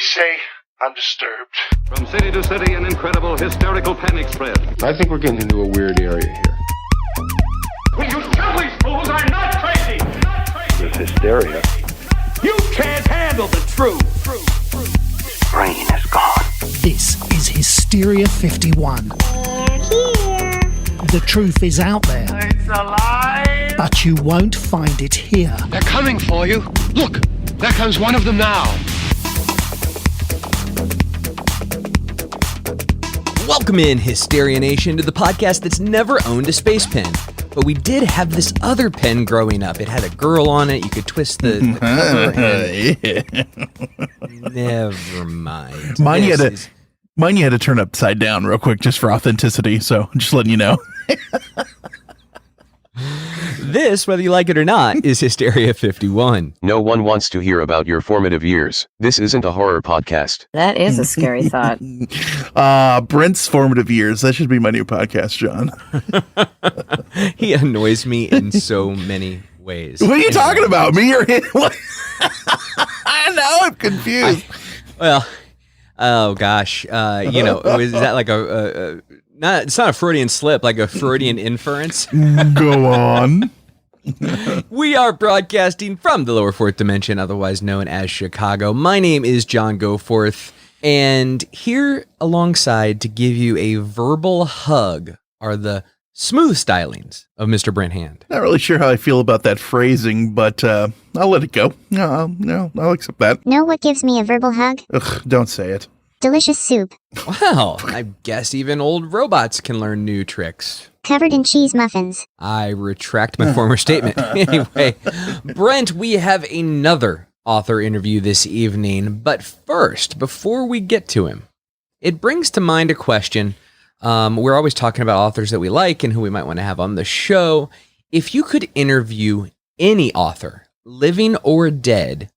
say I'm disturbed. From city to city, an incredible hysterical panic spread. I think we're getting into a weird area here. Will you tell these fools I'm not crazy? There's hysteria. You can't handle the truth. Brain is gone. This is Hysteria 51. They're here. The truth is out there. It's alive. But you won't find it here. They're coming for you. Look, there comes one of them now. Welcome in, Hysteria Nation, to the podcast that's never owned a space pen. But we did have this other pen growing up. It had a girl on it. You could twist the cover and... Never mind. Mine you had to turn upside down real quick just for authenticity, so just letting you know. This, whether you like it or not, is Hysteria 51. No one wants to hear about your formative years. This isn't a horror podcast. That is a scary thought. Brent's formative years. That should be my new podcast, John. He annoys me in so many ways. What are you talking about? Me or him? I know, I'm confused. Oh gosh. Is that like it's not a Freudian slip, like a Freudian inference? Go on. We are broadcasting from the lower fourth dimension, otherwise known as Chicago. My name is John Goforth, and here alongside to give you a verbal hug are the smooth stylings of Mr. Brent Hand. Not really sure how I feel about that phrasing, but I'll let it go. No, I'll accept that. Know what gives me a verbal hug? Ugh, don't say it. Delicious soup. Well, I guess even old robots can learn new tricks. Covered in cheese muffins. I retract my former statement. Anyway, Brent, we have another author interview this evening. But first, before we get to him, it brings to mind a question. We're always talking about authors that we like and who we might want to have on the show. If you could interview any author, living or dead,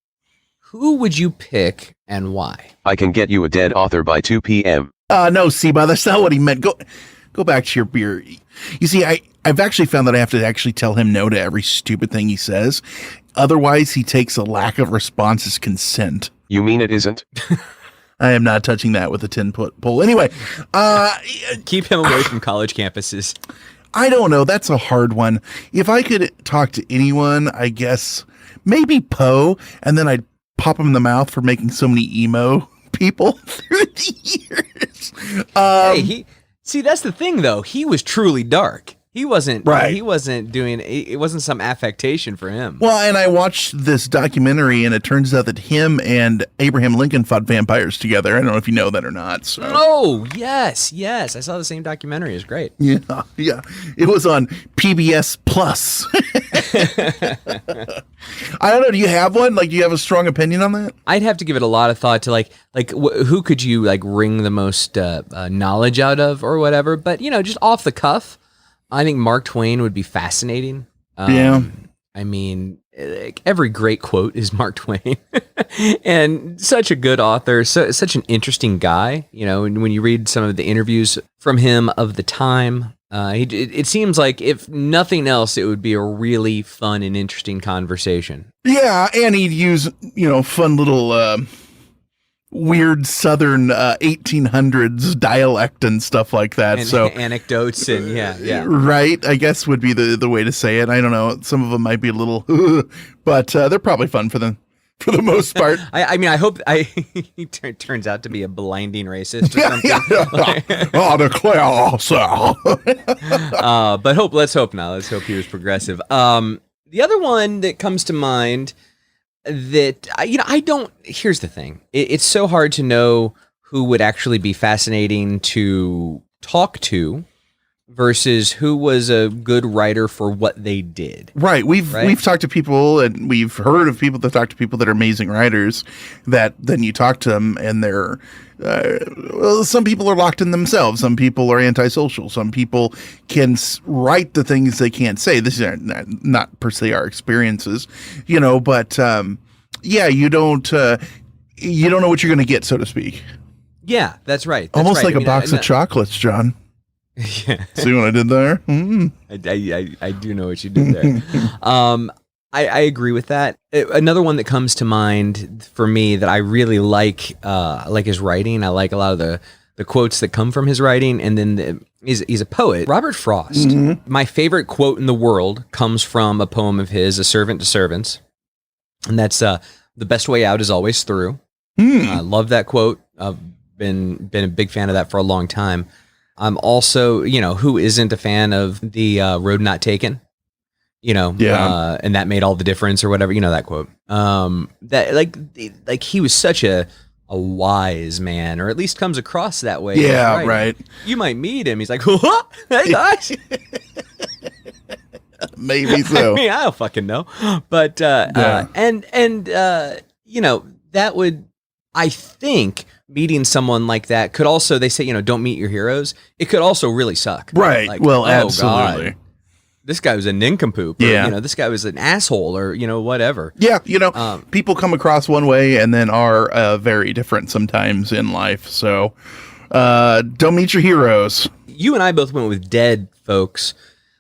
who would you pick and why? I can get you a dead author by 2 p.m. No, Seba, that's not what he meant. Go back to your beer. You see, I've actually found that I have to actually tell him no to every stupid thing he says. Otherwise, he takes a lack of response as consent. You mean it isn't? I am not touching that with a 10-foot pole. Anyway. Keep him away from college campuses. I don't know. That's a hard one. If I could talk to anyone, I guess maybe Poe, and then I'd pop him in the mouth for making so many emo people through the years. See, that's the thing, though. He was truly dark. He wasn't right. He wasn't doing it. Wasn't some affectation for him. Well, and I watched this documentary, and it turns out that him and Abraham Lincoln fought vampires together. I don't know if you know that or not. So. Oh, yes. I saw the same documentary. It was great. Yeah. It was on PBS Plus. I don't know. Do you have one? Like, do you have a strong opinion on that? I'd have to give it a lot of thought to who could you wring the most knowledge out of or whatever. But just off the cuff. I think Mark Twain would be fascinating. Yeah. I mean, every great quote is Mark Twain. And such a good author, such an interesting guy. When you read some of the interviews from him of the time, it seems like if nothing else, it would be a really fun and interesting conversation. Yeah, and he'd use, fun little... weird Southern 1800s dialect and stuff like that. And so anecdotes and yeah. Right. I guess would be the way to say it. I don't know. Some of them might be a little, but they're probably fun for the most part. I mean, I hope he turns out to be a blinding racist or something. Oh, declare so. But let's hope not. Let's hope he was progressive. The other one that comes to mind that, I don't, here's the thing. It's so hard to know who would actually be fascinating to talk to versus who was a good writer for what they did. Right. We've talked to people, and we've heard of people that talk to people that are amazing writers, that then you talk to them and they're, some people are locked in themselves. Some people are antisocial. Some people can write the things they can't say. This is not per se our experiences, but you don't know what you're going to get, so to speak. Yeah, that's right. Almost like a box of chocolates, John. Yeah. See what I did there? I do know what you did there. I agree with that. Another one that comes to mind for me that I really like his writing. I like a lot of the quotes that come from his writing, and then he's a poet. Robert Frost. Mm-hmm. My favorite quote in the world comes from a poem of his, A Servant to Servants, and that's the best way out is always through. I love that quote. I've been a big fan of that for a long time. I'm also, who isn't a fan of the Road Not Taken? And that made all the difference or whatever, that quote. That like he was such a wise man, or at least comes across that way. Yeah, right. You might meet him. He's like, what? Hey guys. Maybe so. I mean, I don't fucking know. But that would, I think, meeting someone like that could also, they say, don't meet your heroes. It could also really suck. Right. Like, well, oh, absolutely. God, this guy was a nincompoop. Or, this guy was an asshole, or whatever. Yeah, people come across one way and then are very different sometimes in life. So don't meet your heroes. You and I both went with dead folks.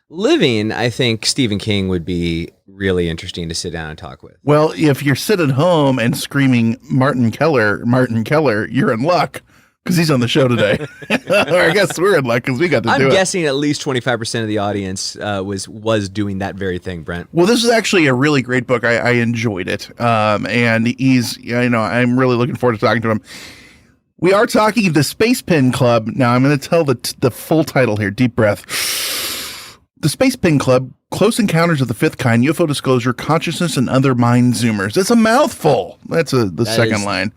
Living, I think Stephen King would be really interesting to sit down and talk with. Well, if you're sitting home and screaming Martin Keller, you're in luck. Because he's on the show today. Or I guess we're in luck because we got to do it. I'm guessing at least 25% of the audience was doing that very thing, Brent. Well, this is actually a really great book. I enjoyed it. And he's, I'm really looking forward to talking to him. We are talking the Space Pen Club. Now, I'm going to tell the full title here. Deep breath. The Space Pen Club, Close Encounters of the Fifth Kind, UFO Disclosure, Consciousness, and Other Mind Zoomers. It's a mouthful. That's the second line.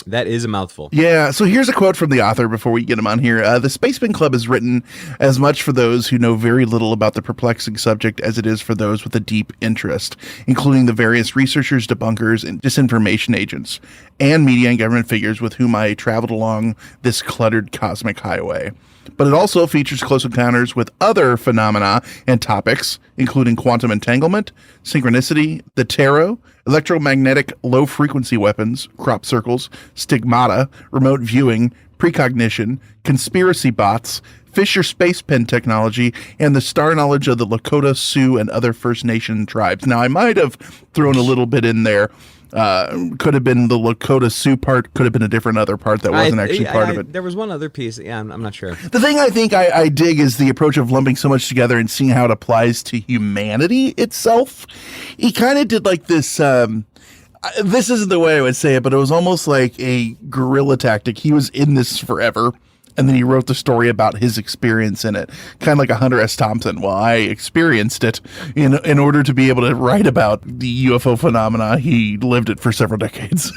That is a mouthful. Yeah, so here's a quote from the author before we get him on here. The Space Pen Club is written as much for those who know very little about the perplexing subject as it is for those with a deep interest, including the various researchers, debunkers, and disinformation agents, and media and government figures with whom I traveled along this cluttered cosmic highway. But it also features close encounters with other phenomena and topics, including quantum entanglement, synchronicity, the tarot, electromagnetic low-frequency weapons, crop circles, stigmata, remote viewing, precognition, conspiracy bots, Fisher space pen technology, and the star knowledge of the Lakota, Sioux, and other First Nation tribes. Now, I might have thrown a little bit in there. Could have been the Lakota Sioux part, could have been a different other part that wasn't actually part of it. There was one other piece. Yeah, I'm not sure. The thing I think I dig is the approach of lumping so much together and seeing how it applies to humanity itself. He kind of did like this, this isn't the way I would say it, but it was almost like a guerrilla tactic. He was in this forever. And then he wrote the story about his experience in it, kind of like a Hunter S. Thompson. Well, I experienced it in order to be able to write about the UFO phenomena. He lived it for several decades.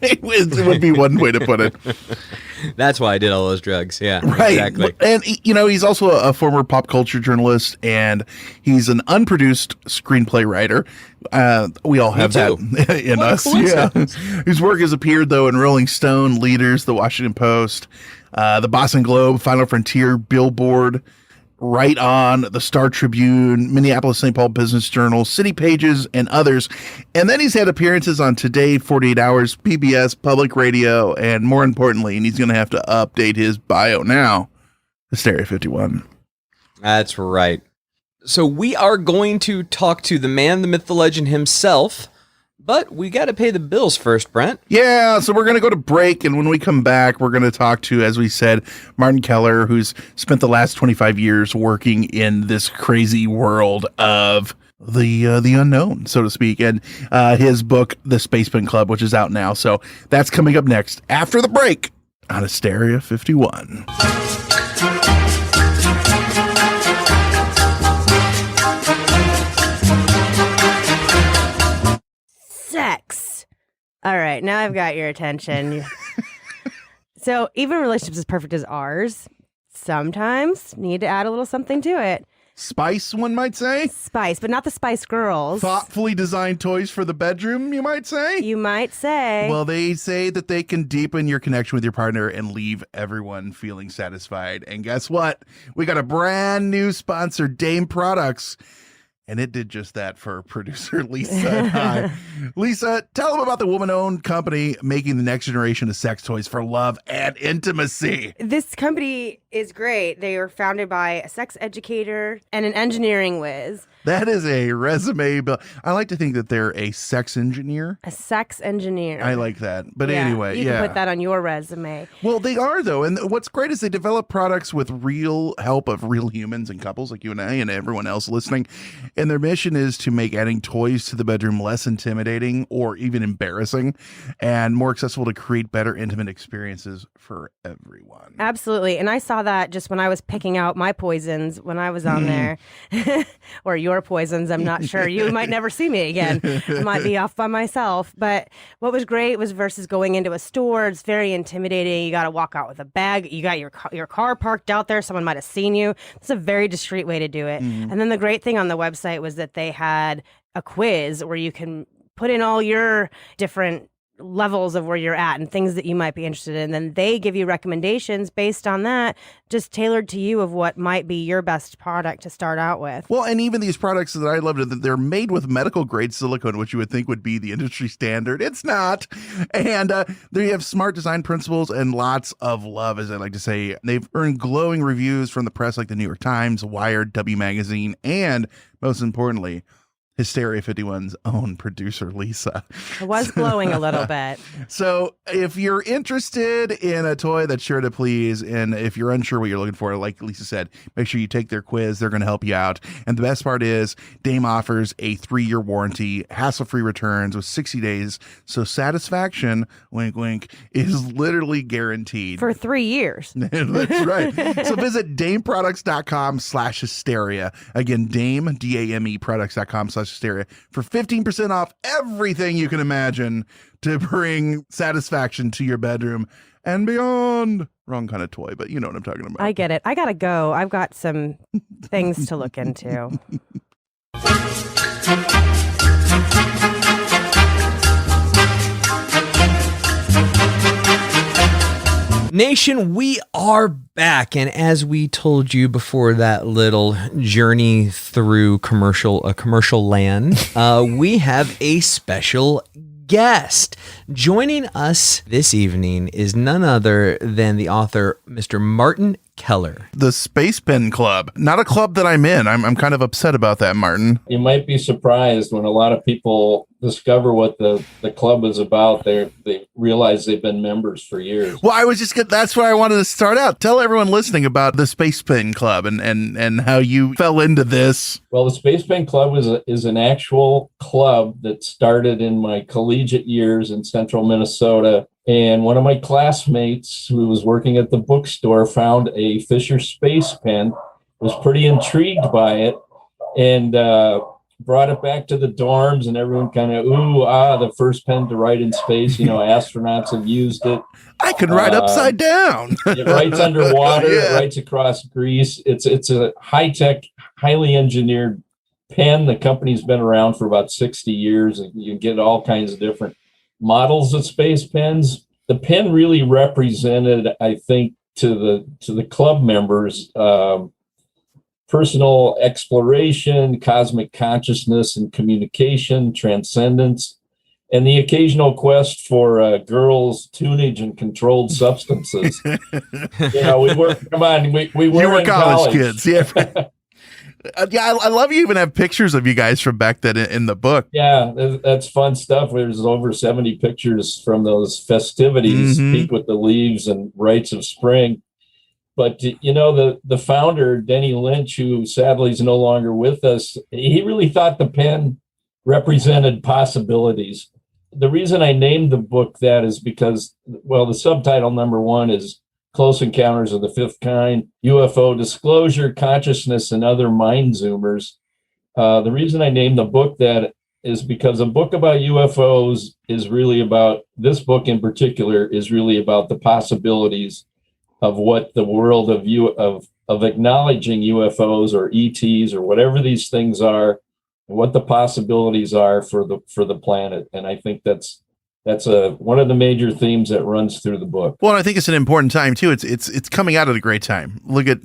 It would be one way to put it. That's why I did all those drugs. Yeah, right. Exactly. And, he's also a former pop culture journalist, and he's an unproduced screenplay writer. We all have that in us. Yeah. Whose work has appeared, though, in Rolling Stone, Leaders, The Washington Post, the Boston Globe, Final Frontier, Billboard, Right On, the Star Tribune, Minneapolis-St. Paul Business Journal, City Pages, and others. And then he's had appearances on Today, 48 Hours, PBS, Public Radio, and more importantly, and he's going to have to update his bio now, Hysteria 51. That's right. So we are going to talk to the man, the myth, the legend himself. But we got to pay the bills first, Brent. Yeah, so we're going to go to break, and when we come back, we're going to talk to, as we said, Martin Keller, who's spent the last 25 years working in this crazy world of the unknown, so to speak, and his book, The Space Pen Club, which is out now. So that's coming up next after the break on Hysteria 51. Sex. All right, now I've got your attention. So even relationships as perfect as ours sometimes need to add a little something to it. Spice, one might say. Spice, but not the Spice Girls. Thoughtfully designed toys for the bedroom, you might say. You might say. Well, they say that they can deepen your connection with your partner and leave everyone feeling satisfied. And guess what? We got a brand new sponsor, Dame Products. And it did just that for producer Lisa and I. Lisa, tell them about the woman-owned company making the next generation of sex toys for love and intimacy. This company is great. They are founded by a sex educator and an engineering whiz. That is a resume. I like to think that they're a sex engineer. A sex engineer. I like that. But Yeah, anyway, you can put that on your resume. Well, they are, though. And what's great is they develop products with real help of real humans and couples like you and I and everyone else listening. And their mission is to make adding toys to the bedroom less intimidating or even embarrassing and more accessible to create better intimate experiences for everyone. Absolutely. And I saw that just when I was picking out my poisons when I was on there. Or your poisons, I'm not sure. You might never see me again. I might be off by myself. But what was great was versus going into a store, it's very intimidating. You got to walk out with a bag. You got your car parked out there. Someone might have seen you. It's a very discreet way to do it. And then the great thing on the website was that they had a quiz where you can put in all your different levels of where you're at and things that you might be interested in. Then they give you recommendations based on that, just tailored to you of what might be your best product to start out with. Well, and even these products that I love, that they're made with medical grade silicone, which you would think would be the industry standard. It's not. And there you have smart design principles and lots of love, as I like to say. They've earned glowing reviews from the press like the New York Times, Wired, W Magazine, and most importantly, Hysteria 51's own producer, Lisa. It was glowing a little bit. So if you're interested in a toy that's sure to please, and if you're unsure what you're looking for, like Lisa said, make sure you take their quiz. They're going to help you out. And the best part is Dame offers a 3-year warranty, hassle-free returns with 60 days. So satisfaction, wink, wink, is literally guaranteed. For 3 years. That's right. So visit dameproducts.com/hysteria. Again, Dame, D-A-M-E products.com/hysteria for 15% off everything you can imagine to bring satisfaction to your bedroom and beyond. Wrong kind of toy, but you know what I'm talking about. I get it. I gotta go. I've got some things to look into. Nation, we are back, and as we told you before that little journey through commercial land, we have a special guest. Joining us this evening is none other than the author, Mr. Martin Keller. The Space Pen Club. Not a club that I'm in. I'm kind of upset about that, Martin. You might be surprised when a lot of people discover what the club is about. They realize they've been members for years. Well, that's where I wanted to start out. Tell everyone listening about the Space Pen Club and how you fell into this. Well, the Space Pen Club is an actual club that started in my collegiate years in central Minnesota. And one of my classmates who was working at the bookstore found a Fisher Space Pen, was pretty intrigued by it, and brought it back to the dorms, and everyone kind of, the first pen to write in space. Astronauts have used it. I can write upside down. It writes underwater. Yeah. It writes across Greece. It's a high-tech, highly engineered pen. The company's been around for about 60 years. And you get all kinds of different models of space pens. The pen really represented, I think, to the club members, personal exploration, cosmic consciousness and communication, transcendence, and the occasional quest for girls, tunage, and controlled substances. We were in college kids, yeah. I love you even have pictures of you guys from back then in the book. Yeah, that's fun stuff. There's over 70 pictures from those festivities, Peak with the Leaves and Rites of Spring. But, the founder, Denny Lynch, who sadly is no longer with us, he really thought the pen represented possibilities. The reason I named the book that is because, the subtitle number 1 is Close Encounters of the Fifth Kind, UFO Disclosure, Consciousness, and Other Mind Zoomers. The reason I named the book that is because a book about UFOs is really about, this book in particular, is really about the possibilities of what the world of acknowledging UFOs or ETs or whatever these things are, what the possibilities are for the planet. And I think that's That's one of the major themes that runs through the book. Well, I think it's an important time too. It's coming out at a great time. Look at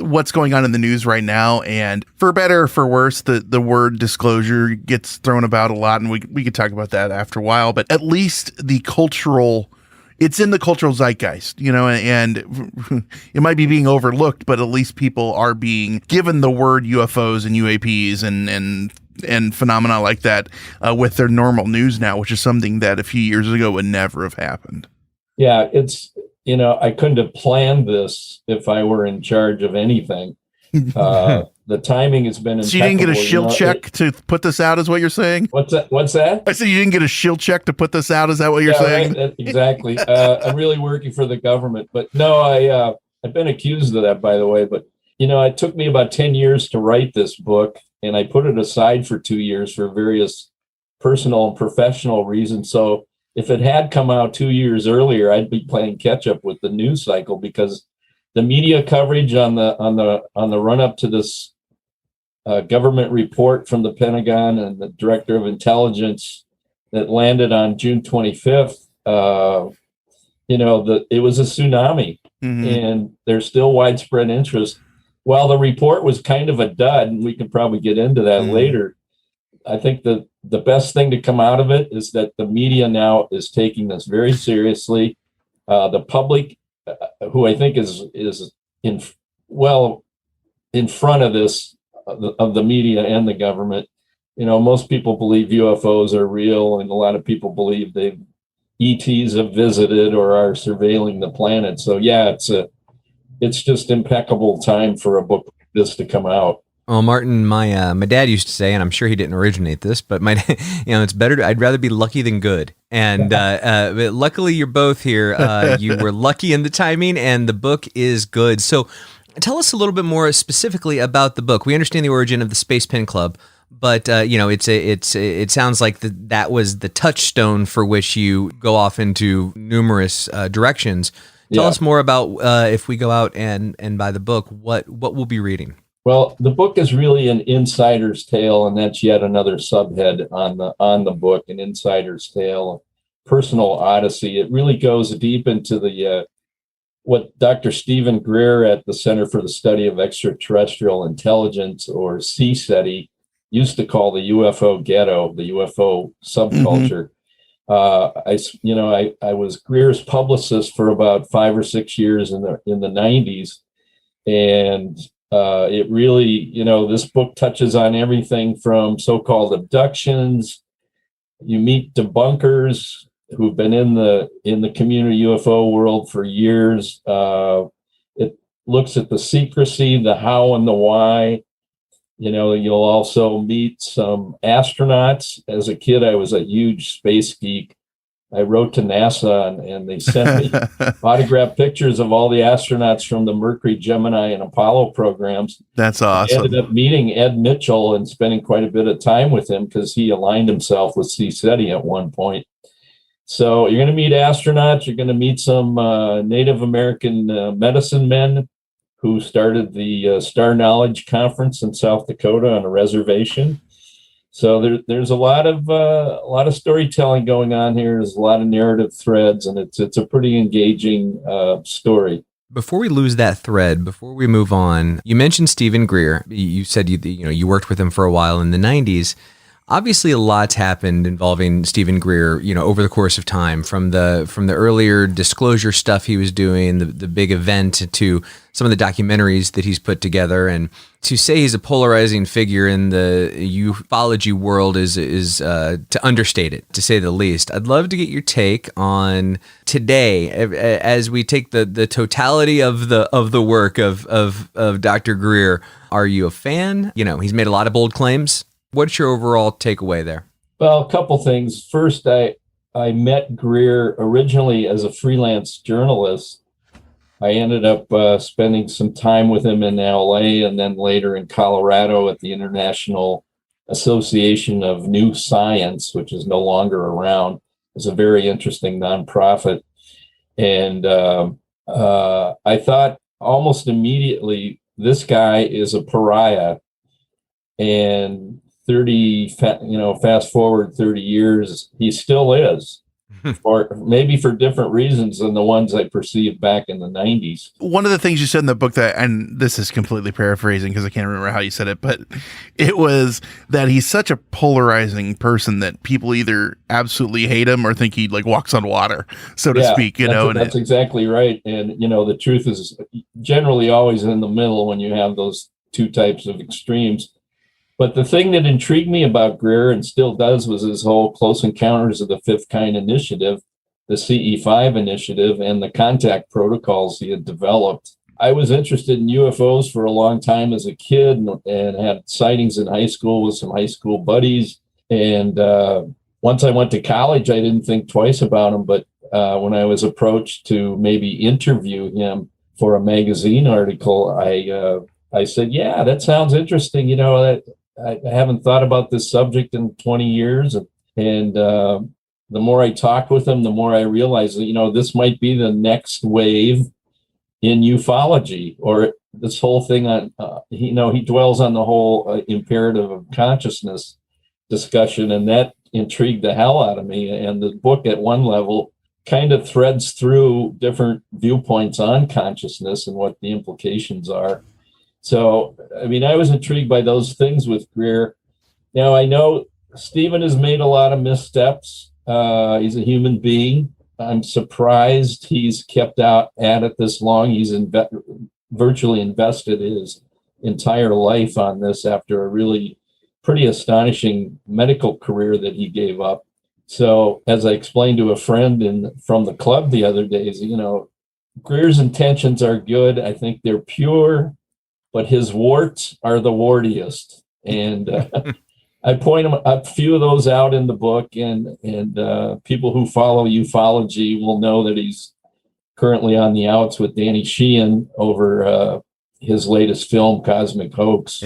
what's going on in the news right now, and for better or for worse, the word disclosure gets thrown about a lot, and we could talk about that after a while. But at least it's in the cultural zeitgeist, and it might be being overlooked, but at least people are being given the word UFOs and UAPs and phenomena like that with their normal news now, which is something that a few years ago would never have happened. Yeah, it's, I couldn't have planned this if I were in charge of anything. The timing has been impeccable. So you didn't get a shield check to put this out, is what you're saying? What's that? I said you didn't get a shield check to put this out, is that what you're saying? Right, exactly. I'm really working for the government. But no, I've been accused of that, by the way. But, it took me about 10 years to write this book, and I put it aside for 2 years for various personal and professional reasons. So if it had come out 2 years earlier, I'd be playing catch up with the news cycle, because the media coverage on the run up to this government report from the Pentagon and the Director of Intelligence that landed on June 25th, it was a tsunami, and there's still widespread interest. While the report was kind of a dud, and we can probably get into that later, I think the best thing to come out of it is that the media now is taking this very seriously. The public, who I think is in front of this, of the media and the government. Most people believe UFOs are real, and a lot of people believe ETs have visited or are surveilling the planet. So yeah, it's just impeccable time for a book like this to come out. Well, Martin, my dad used to say, and I'm sure he didn't originate this, but it's better. I'd rather be lucky than good. And but luckily, you're both here. You were lucky in the timing, and the book is good. So, tell us a little bit more specifically about the book. We understand the origin of the Space Pen Club, but it sounds like that was the touchstone for which you go off into numerous directions. Tell us more about if we go out and buy the book, what we'll be reading. Well, the book is really an insider's tale, and that's yet another subhead on the book, an insider's tale, personal odyssey. It really goes deep into the what Dr. Stephen Greer at the Center for the Study of Extraterrestrial Intelligence, or CSETI, used to call the UFO ghetto, the UFO subculture. I was Greer's publicist for about 5 or 6 years in the 90s, and it really, this book touches on everything from so-called abductions. You meet debunkers who've been in the community UFO world for years. It looks at the secrecy, the how and the why. You'll also meet some astronauts. As a kid, I was a huge space geek. I wrote to NASA, and they sent me autographed pictures of all the astronauts from the Mercury, Gemini, and Apollo programs. That's awesome. I ended up meeting Ed Mitchell and spending quite a bit of time with him because he aligned himself with CSETI at one point. So you're going to meet astronauts. You're going to meet some Native American medicine men who started the Star Knowledge Conference in South Dakota on a reservation. So there's a lot of storytelling going on here. There's a lot of narrative threads, and it's a pretty engaging story. Before we lose that thread, before we move on, you mentioned Stephen Greer. You said you worked with him for a while in the 90s. Obviously, a lot's happened involving Stephen Greer, over the course of time, from the earlier disclosure stuff he was doing, the big event, to some of the documentaries that he's put together. And to say he's a polarizing figure in the ufology world is to understate it, to say the least. I'd love to get your take on today, as we take the totality of the work of Dr. Greer. Are you a fan? He's made a lot of bold claims. What's your overall takeaway there? Well, a couple things. First, I met Greer originally as a freelance journalist. I ended up spending some time with him in LA and then later in Colorado at the International Association of New Science, which is no longer around. It's a very interesting nonprofit. And I thought almost immediately, this guy is a pariah. And fast forward 30 years, he still is. Or maybe for different reasons than the ones I perceived back in the 90s. One of the things you said in the book that, and this is completely paraphrasing because I can't remember how you said it, but it was that he's such a polarizing person that people either absolutely hate him or think he like walks on water, so to speak, That's exactly right. And, the truth is generally always in the middle when you have those two types of extremes. But the thing that intrigued me about Greer, and still does, was his whole Close Encounters of the Fifth Kind initiative, the CE5 initiative, and the contact protocols he had developed. I was interested in UFOs for a long time as a kid and had sightings in high school with some high school buddies. And once I went to college, I didn't think twice about him. But when I was approached to maybe interview him for a magazine article, I said, yeah, that sounds interesting. I haven't thought about this subject in 20 years. And the more I talked with him, the more I realized that, this might be the next wave in ufology, or this whole thing on, he dwells on the whole imperative of consciousness discussion. And that intrigued the hell out of me. And the book at one level kind of threads through different viewpoints on consciousness and what the implications are. So, I was intrigued by those things with Greer. Now, I know Stephen has made a lot of missteps. He's a human being. I'm surprised he's kept out at it this long. He's virtually invested his entire life on this after a really pretty astonishing medical career that he gave up. So, as I explained to a friend from the club the other day, Greer's intentions are good. I think they're pure. But his warts are the wartiest. And I point a few of those out in the book, and people who follow ufology will know that he's currently on the outs with Danny Sheehan over his latest film, Cosmic Hoax,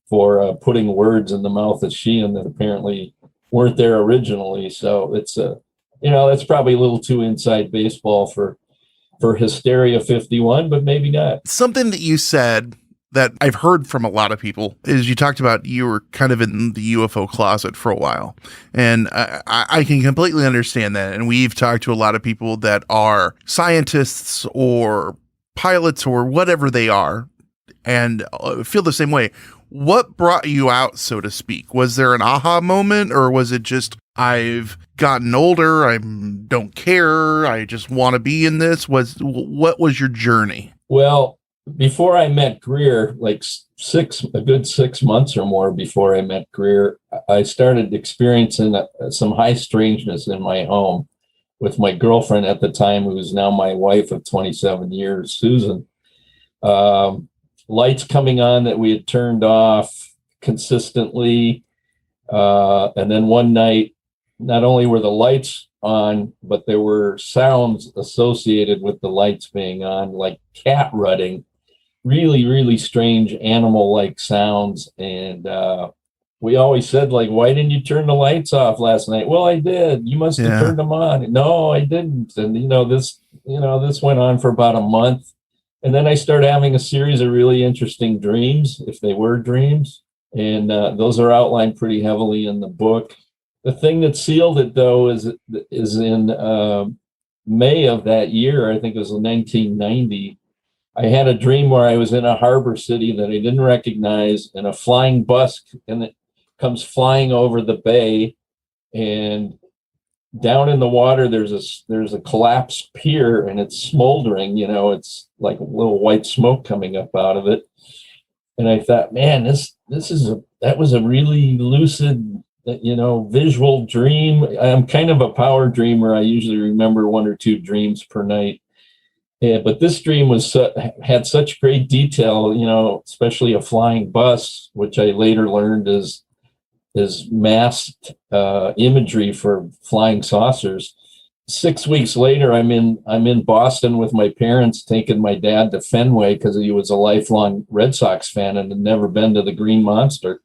for putting words in the mouth of Sheehan that apparently weren't there originally. So it's that's probably a little too inside baseball for Hysteria 51, but maybe not. Something that you said that I've heard from a lot of people is you talked about you were kind of in the UFO closet for a while. And I can completely understand that. And we've talked to a lot of people that are scientists or pilots or whatever they are and feel the same way. What brought you out, so to speak? Was there an aha moment, or was it just, I've gotten older, I don't care, I just want to be in this? What was your journey? Well, before I met Greer, like a good 6 months or more before I met Greer, I started experiencing some high strangeness in my home with my girlfriend at the time, who is now my wife of 27 years, Susan. Lights coming on that we had turned off consistently. And then one night, not only were the lights on, but there were sounds associated with the lights being on, like cat rutting. Really, really strange animal-like sounds. And we always said, like, why didn't you turn the lights off last night? Well, I did. You must have turned them on. No, I didn't. And, this went on for about a month. And then I started having a series of really interesting dreams, if they were dreams. And those are outlined pretty heavily in the book. The thing that sealed it, though, is in May of that year, I think it was 1990, I had a dream where I was in a harbor city that I didn't recognize, and a flying bus and it comes flying over the bay, and down in the water there's a collapsed pier, and it's smoldering. It's like a little white smoke coming up out of it. And I thought, man, that was a really lucid, visual dream. I'm kind of a power dreamer. I usually remember 1 or 2 dreams per night. Yeah, but this dream had such great detail, especially a flying bus, which I later learned is masked imagery for flying saucers. 6 weeks later, I'm in Boston with my parents, taking my dad to Fenway because he was a lifelong Red Sox fan and had never been to the Green Monster.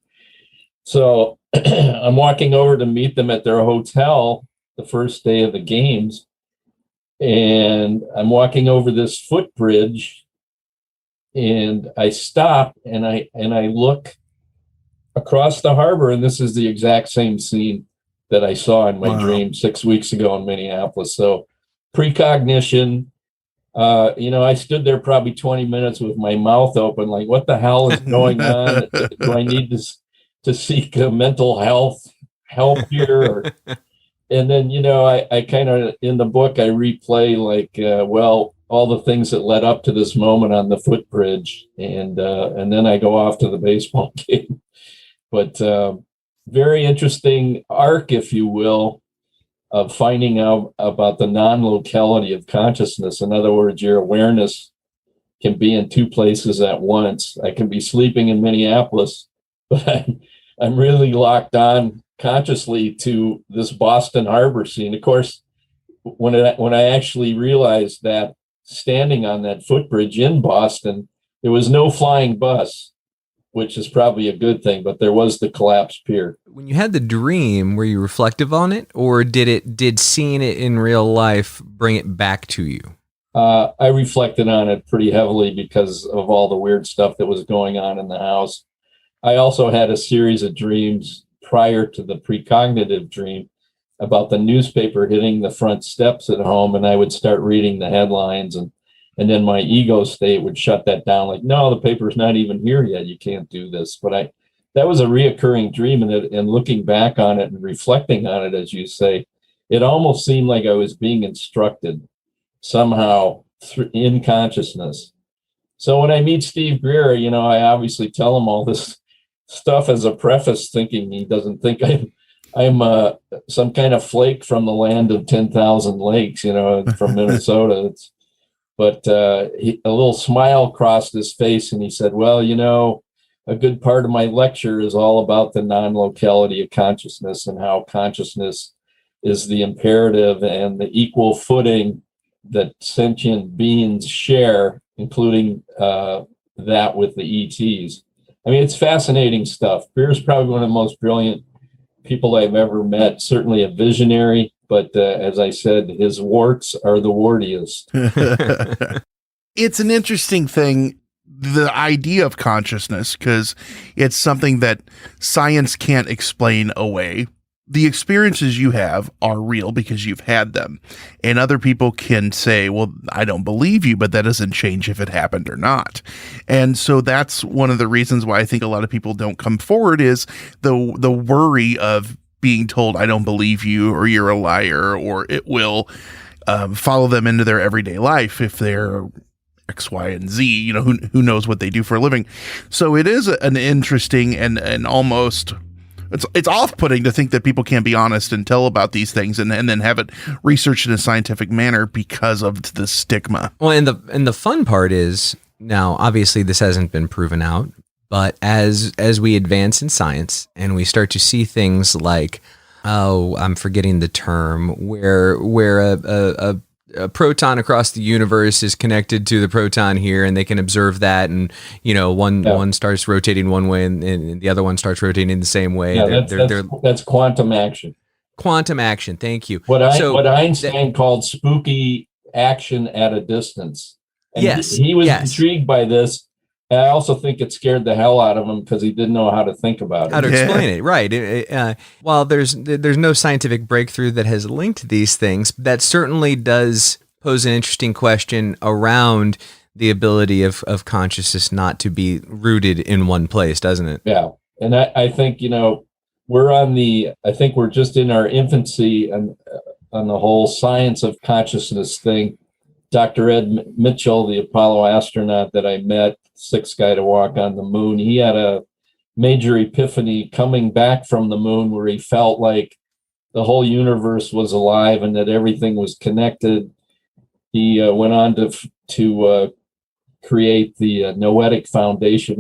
So I'm walking over to meet them at their hotel the first day of the games. And I'm walking over this footbridge, and I stop and I look across the harbor, and this is the exact same scene that I saw in my dream 6 weeks ago in Minneapolis. So precognition, I stood there probably 20 minutes with my mouth open, like, what the hell is going on? Do I need to seek a mental health help here? And then, I kind of, in the book, I replay all the things that led up to this moment on the footbridge. And then I go off to the baseball game. But very interesting arc, if you will, of finding out about the non-locality of consciousness. In other words, your awareness can be in two places at once. I can be sleeping in Minneapolis, but I'm really locked on consciously to this Boston Harbor scene. Of course, when I actually realized that standing on that footbridge in Boston, there was no flying bus, which is probably a good thing, but there was the collapsed pier. When you had the dream, were you reflective on it, or did seeing it in real life bring it back to you? I reflected on it pretty heavily because of all the weird stuff that was going on in the house. I also had a series of dreams prior to the precognitive dream about the newspaper hitting the front steps at home, and I would start reading the headlines, and then my ego state would shut that down, like, no, the paper's not even here yet, you can't do this. But that was a reoccurring dream, and looking back on it and reflecting on it, as you say, it almost seemed like I was being instructed somehow in consciousness. So when I meet Steve Greer, I obviously tell him all this stuff as a preface, thinking he doesn't think I'm some kind of flake from the land of 10,000 lakes, from Minnesota. But a little smile crossed his face, and he said, well, a good part of my lecture is all about the non-locality of consciousness and how consciousness is the imperative and the equal footing that sentient beings share, including that with the ETs. I mean, it's fascinating stuff. Greer's probably one of the most brilliant people I've ever met, certainly a visionary, but as I said, his warts are the wartiest. It's an interesting thing, the idea of consciousness, because it's something that science can't explain away. The experiences you have are real because you've had them. And other people can say, well, I don't believe you, but that doesn't change if it happened or not. And so that's one of the reasons why I think a lot of people don't come forward, is the worry of being told, I don't believe you, or you're a liar, or it will follow them into their everyday life if they're X, Y, and Z, who knows what they do for a living. So it is an interesting and almost... It's off-putting to think that people can't be honest and tell about these things and then have it researched in a scientific manner because of the stigma. Well, and the fun part is, now obviously this hasn't been proven out, but as we advance in science and we start to see things like, I'm forgetting the term, where a proton across the universe is connected to the proton here, and they can observe that, and one starts rotating one way and the other one starts rotating the same way. That's quantum action. Quantum action, thank you. What Einstein called spooky action at a distance. And he was intrigued by this. And I also think it scared the hell out of him because he didn't know how to think about it. How to explain it, right. While there's no scientific breakthrough that has linked these things, that certainly does pose an interesting question around the ability of consciousness not to be rooted in one place, doesn't it? Yeah. And I think, I think we're just in our infancy on the whole science of consciousness thing. Dr. Ed Mitchell, the Apollo astronaut that I met, sixth guy to walk on the moon, he had a major epiphany coming back from the moon where he felt like the whole universe was alive and that everything was connected. He went on to create the Noetic Foundation,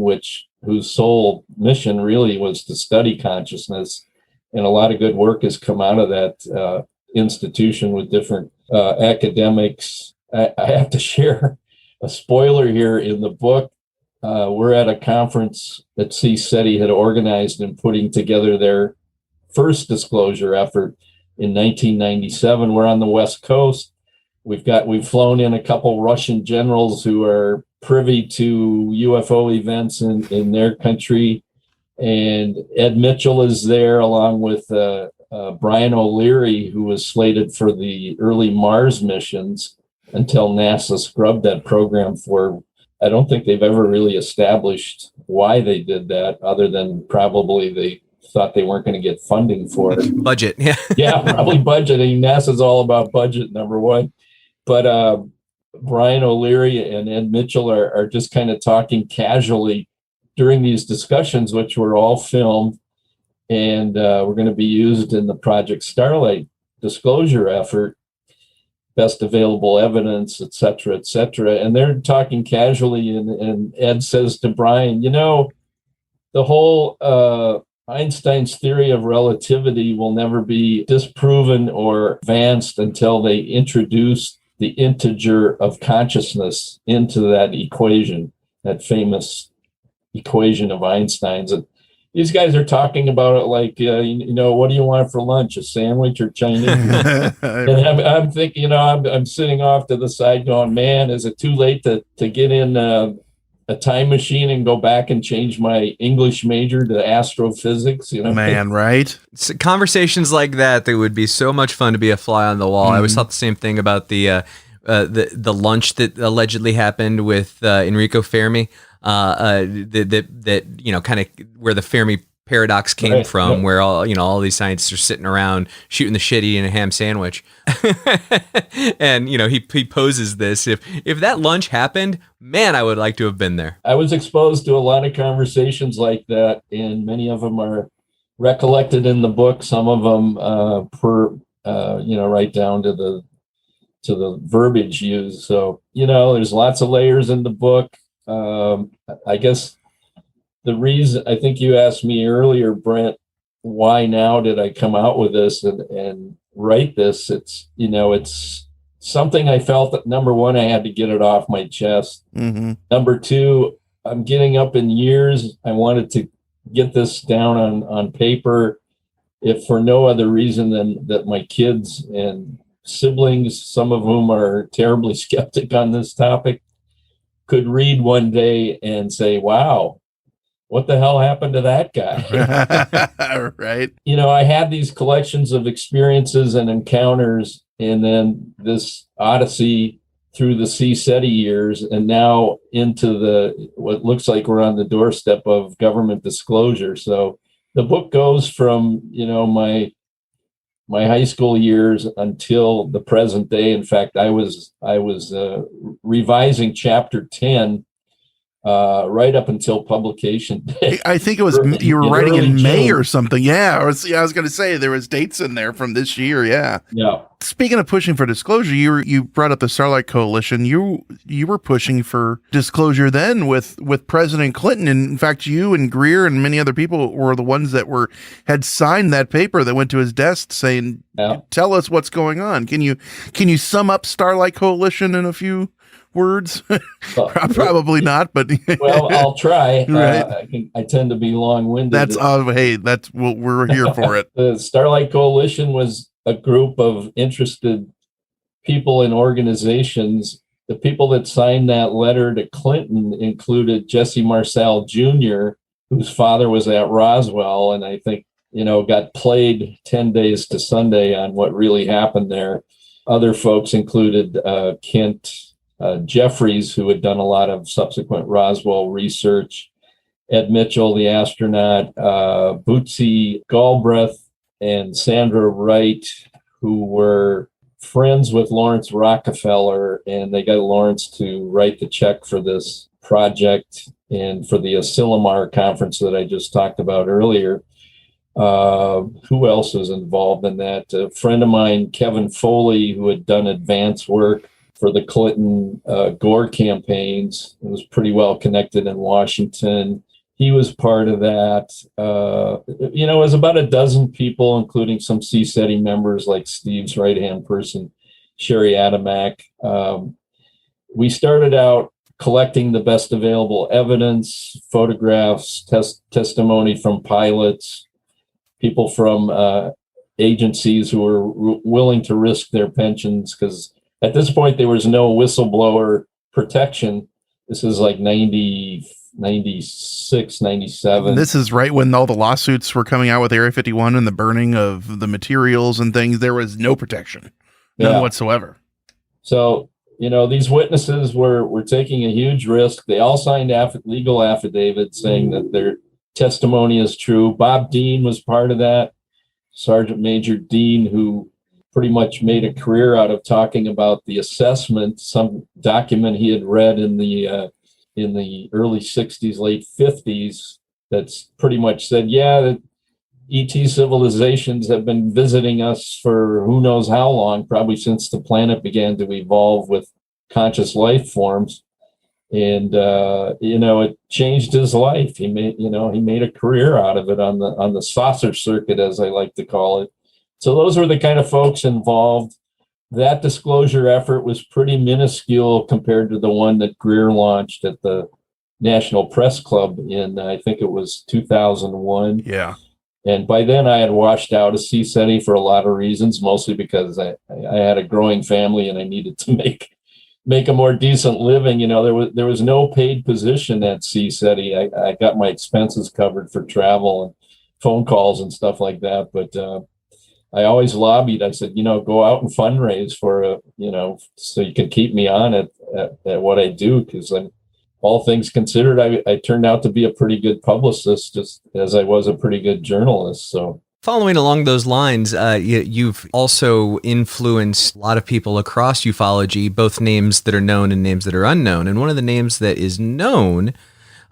whose sole mission really was to study consciousness. And a lot of good work has come out of that institution with different academics. I have to share a spoiler here in the book. We're at a conference that CSETI had organized and putting together their first disclosure effort in 1997. We're on the West Coast. We've flown in a couple Russian generals who are privy to UFO events in their country. And Ed Mitchell is there along with Brian O'Leary, who was slated for the early Mars missions until NASA scrubbed that program for, I don't think they've ever really established why they did that, other than probably they thought they weren't going to get funding for it. Budget, yeah. Yeah, probably budgeting. NASA's all about budget, number one. But Brian O'Leary and Ed Mitchell are just kind of talking casually during these discussions, which were all filmed and were going to be used in the Project Starlight disclosure effort, best available evidence, et cetera, et cetera. And they're talking casually, and Ed says to Brian, you know, the whole Einstein's theory of relativity will never be disproven or advanced until they introduce the integer of consciousness into that equation, that famous equation of Einstein's. And these guys are talking about it like, you know, what do you want for lunch, a sandwich or Chinese? And I'm thinking, you know, I'm sitting off to the side going, man, is it too late to get in a time machine and go back and change my English major to astrophysics? You know, man, right? It's conversations like that would be so much fun to be a fly on the wall. I always thought the same thing about the lunch that allegedly happened with Enrico Fermi. That you know, kind of where the Fermi paradox came from, where all these scientists are sitting around shooting the shit, eating a ham sandwich, and you know he poses this. If that lunch happened, man, I would like to have been there. I was exposed to a lot of conversations like that, and many of them are recollected in the book. Some of them right down to the verbiage used. So you know, there's lots of layers in the book. I guess the reason, I think you asked me earlier, Brent, why now did I come out with this and write this? It's, you know, it's something I felt that, number one, I had to get it off my chest. Mm-hmm. Number two, I'm getting up in years. I wanted to get this down on paper, if for no other reason than that my kids and siblings, some of whom are terribly skeptic on this topic, could read one day and say, wow, what the hell happened to that guy? Right. You know, I had these collections of experiences and encounters, and then this odyssey through the SETI years, and now into what looks like we're on the doorstep of government disclosure. So the book goes from, you know, my high school years until the present day. In fact, I was revising chapter 10 right up until publication day. I think it was you were writing in May or something. Yeah, I was going to say there was dates in there from this year. Yeah. Yeah. Speaking of pushing for disclosure, you brought up the Starlight Coalition. You were pushing for disclosure then with President Clinton. And in fact, you and Greer and many other people were the ones that had signed that paper that went to his desk saying, tell us what's going on. Can you sum up Starlight Coalition in a few words? Probably not, but well, I'll try. Right. I tend to be long-winded. We're here for it. The Starlight Coalition was a group of interested people and organizations. The people that signed that letter to Clinton included Jesse Marcel Jr., whose father was at Roswell, and I think, you know, got played 10 days to Sunday on what really happened there. Other folks included Kent Jeffries, who had done a lot of subsequent Roswell research, Ed Mitchell, the astronaut, Bootsy Galbraith, and Sandra Wright, who were friends with Lawrence Rockefeller, and they got Lawrence to write the check for this project and for the Asilomar conference that I just talked about earlier. Who else was involved in that? A friend of mine, Kevin Foley, who had done advance work for the Clinton Gore campaigns, and was pretty well connected in Washington. He was part of that. It was about a dozen people, including some SETI members like Steve's right-hand person, Sherry Adamak. We started out collecting the best available evidence, photographs, testimony from pilots, people from agencies who were willing to risk their pensions, because at this point there was no whistleblower protection. This is like 90, 96, 97. This is right when all the lawsuits were coming out with Area 51 and the burning of the materials and things. There was no protection, none whatsoever. So, these witnesses were taking a huge risk. They all signed legal affidavits saying that their testimony is true. Bob Dean was part of that. Sergeant Major Dean, who pretty much made a career out of talking about the assessment, some document he had read in the early 60s, late 50s, that's pretty much said, that ET civilizations have been visiting us for who knows how long, probably since the planet began to evolve with conscious life forms. And, it changed his life. He made a career out of it on the saucer circuit, as I like to call it. So those were the kind of folks involved. That disclosure effort was pretty minuscule compared to the one that Greer launched at the National Press Club in, I think it was 2001. Yeah. And by then I had washed out of CSETI for a lot of reasons, mostly because I had a growing family and I needed to make a more decent living. There was no paid position at CSETI. I got my expenses covered for travel and phone calls and stuff like that. But I always lobbied. I said, go out and fundraise for so you can keep me on at what I do, because all things considered, I turned out to be a pretty good publicist, just as I was a pretty good journalist. So, following along those lines, you've also influenced a lot of people across ufology, both names that are known and names that are unknown. And one of the names that is known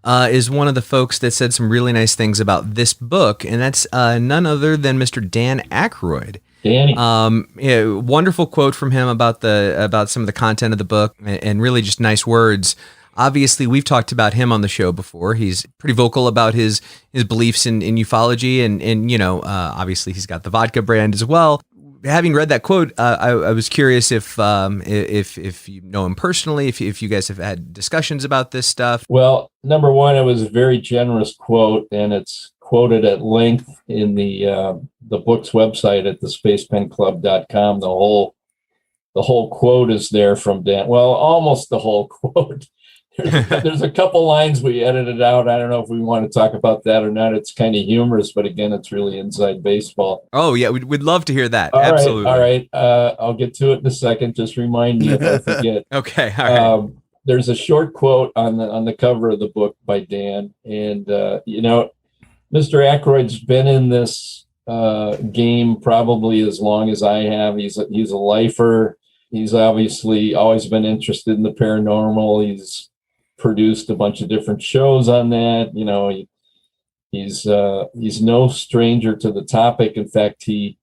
is one of the folks that said some really nice things about this book, and that's none other than Mr. Dan Aykroyd. Danny. Wonderful quote from him about some of the content of the book, and really just nice words. Obviously, we've talked about him on the show before. He's pretty vocal about his beliefs in ufology, and obviously he's got the vodka brand as well. Having read that quote, I was curious if you know him personally, if you guys have had discussions about this stuff. Well, number one, it was a very generous quote, and it's quoted at length in the book's website at thespacepenclub.com. The whole quote is there from Dan. Well, almost the whole quote. There's a couple lines we edited out. I don't know if we want to talk about that or not. It's kind of humorous, but again, it's really inside baseball. Oh, yeah. We'd love to hear that. All Absolutely. Right. I'll get to it in a second. Just remind me if I forget. Okay. All right. There's a short quote on the cover of the book by Dan. And, Mr. Aykroyd's been in this game probably as long as I have. He's a lifer. He's obviously always been interested in the paranormal. He's produced a bunch of different shows on that. He's no stranger to the topic. In fact, he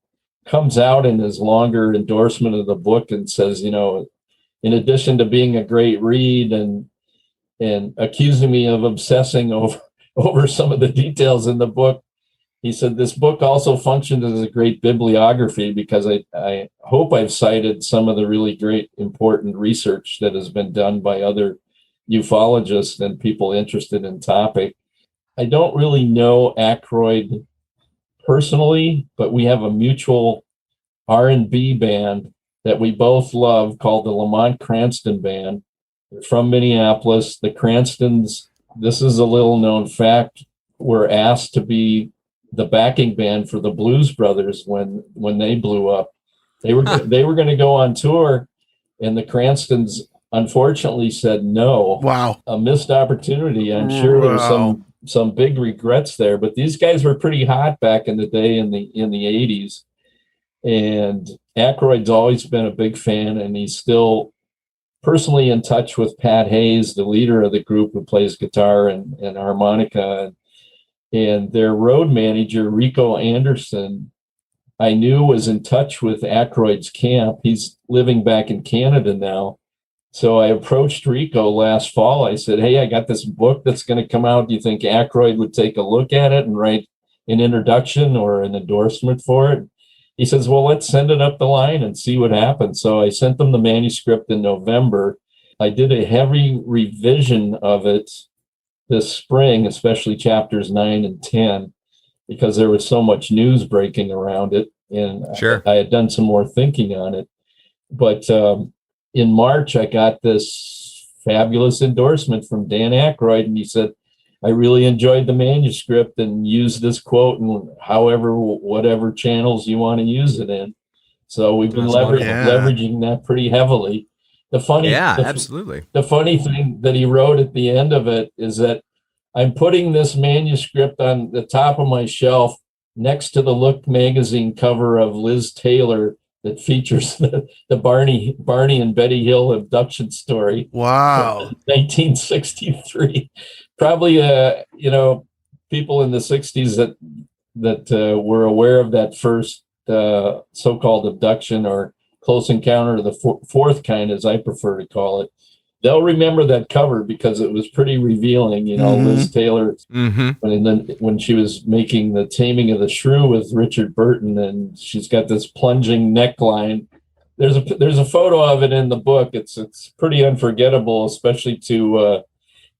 comes out in his longer endorsement of the book and says, in addition to being a great read and accusing me of obsessing over some of the details in the book, he said this book also functioned as a great bibliography because I hope I've cited some of the really great important research that has been done by other ufologists and people interested in topic. I don't really know Aykroyd personally, but we have a mutual R&B band that we both love called the Lamont Cranston Band. They're from Minneapolis. The Cranstons, this is a little known fact, were asked to be the backing band for the Blues Brothers when they blew up. They were going to go on tour, and the Cranstons unfortunately said no. Wow. A missed opportunity. I'm sure there was some big regrets there, but these guys were pretty hot back in the day in the 80s. And Aykroyd's always been a big fan, and he's still personally in touch with Pat Hayes, the leader of the group who plays guitar and harmonica. And their road manager, Rico Anderson, I knew was in touch with Aykroyd's camp. He's living back in Canada now. So I approached Rico last fall. I said, hey, I got this book that's going to come out. Do you think Aykroyd would take a look at it and write an introduction or an endorsement for it? He says, well, let's send it up the line and see what happens. So I sent them the manuscript in November. I did a heavy revision of it this spring, especially chapters 9 and 10, because there was so much news breaking around it. And sure. I had done some more thinking on it. But in March, I got this fabulous endorsement from Dan Aykroyd, and he said, I really enjoyed the manuscript and used this quote in whatever channels you want to use it in. So we've been leveraging that pretty heavily. Absolutely. The funny thing that he wrote at the end of it is that I'm putting this manuscript on the top of my shelf next to the Look magazine cover of Liz Taylor that features the Barney and Betty Hill abduction story. Wow. 1963. Probably, people in the 60s that were aware of that first so-called abduction or close encounter of the fourth kind, as I prefer to call it. They'll remember that cover because it was pretty revealing. Liz Taylor, when she was making The Taming of the Shrew with Richard Burton, and she's got this plunging neckline. There's a photo of it in the book. It's pretty unforgettable, especially to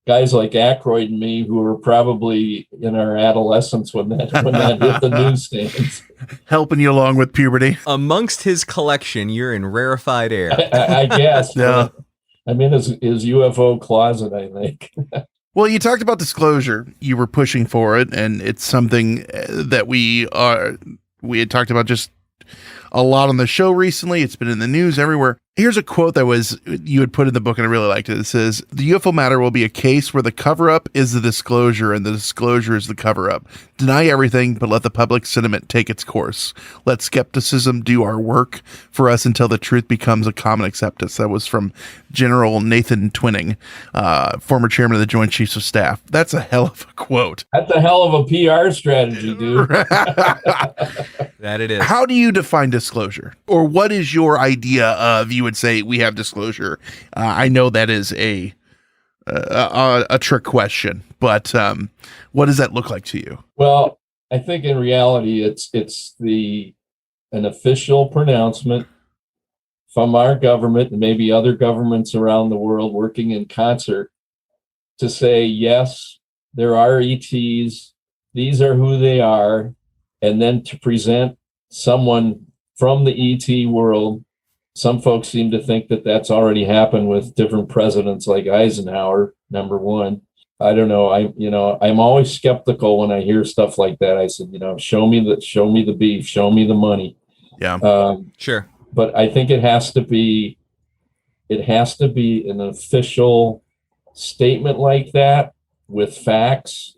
guys like Aykroyd and me, who were probably in our adolescence when that hit the newsstands. Helping you along with puberty. Amongst his collection, you're in rarefied air. I guess. Yeah. I'm in his UFO closet, I think. Well, you talked about disclosure. You were pushing for it, and it's something that we had talked about just a lot on the show recently. It's been in the news everywhere. Here's a quote you had put in the book, and I really liked it. It says, "The UFO matter will be a case where the cover-up is the disclosure and the disclosure is the cover-up. Deny everything, but let the public sentiment take its course. Let skepticism do our work for us until the truth becomes a common acceptance." That was from General Nathan Twining, former chairman of the Joint Chiefs of Staff. That's a hell of a quote. That's a hell of a PR strategy, dude. That it is. How do you define disclosure? Or what is your idea of, you would say, we have disclosure? I know that is a trick question, but what does that look like to you? Well, I think in reality, it's an official pronouncement from our government and maybe other governments around the world working in concert to say, yes, there are ETs, these are who they are, and then to present someone from the ET world. Some folks seem to think that that's already happened with different presidents like Eisenhower, number one. I don't know. I'm always skeptical when I hear stuff like that. I said, show me the beef, show me the money. Yeah. Sure. But I think it has to be an official statement like that with facts,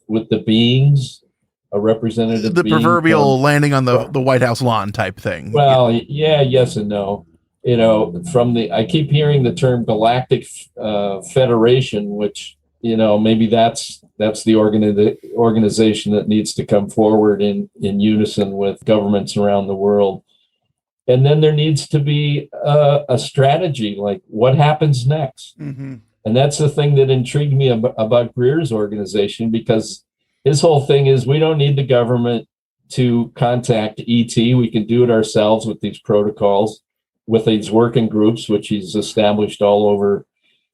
with the beings, a representative. The proverbial landing on the White House lawn type thing. Well, yeah, yes and no. I keep hearing the term Galactic Federation, which, maybe that's the organization that needs to come forward in unison with governments around the world. And then there needs to be a strategy, like what happens next. Mm-hmm. And that's the thing that intrigued me about Greer's organization, because his whole thing is we don't need the government to contact ET. We can do it ourselves with these protocols, with these working groups, which he's established all over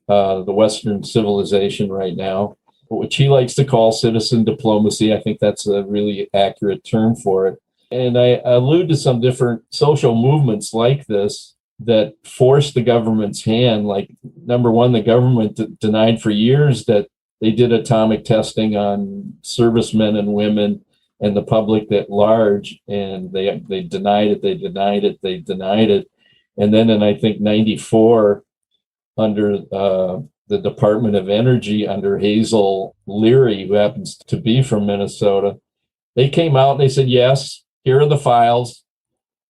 the Western civilization right now, which he likes to call citizen diplomacy. I think that's a really accurate term for it. And I allude to some different social movements like this that force the government's hand. Like, number one, the government denied for years that they did atomic testing on servicemen and women and the public at large, and they denied it. And then in, I think, 94, under the Department of Energy, under Hazel Leary, who happens to be from Minnesota, they came out and they said, yes, here are the files.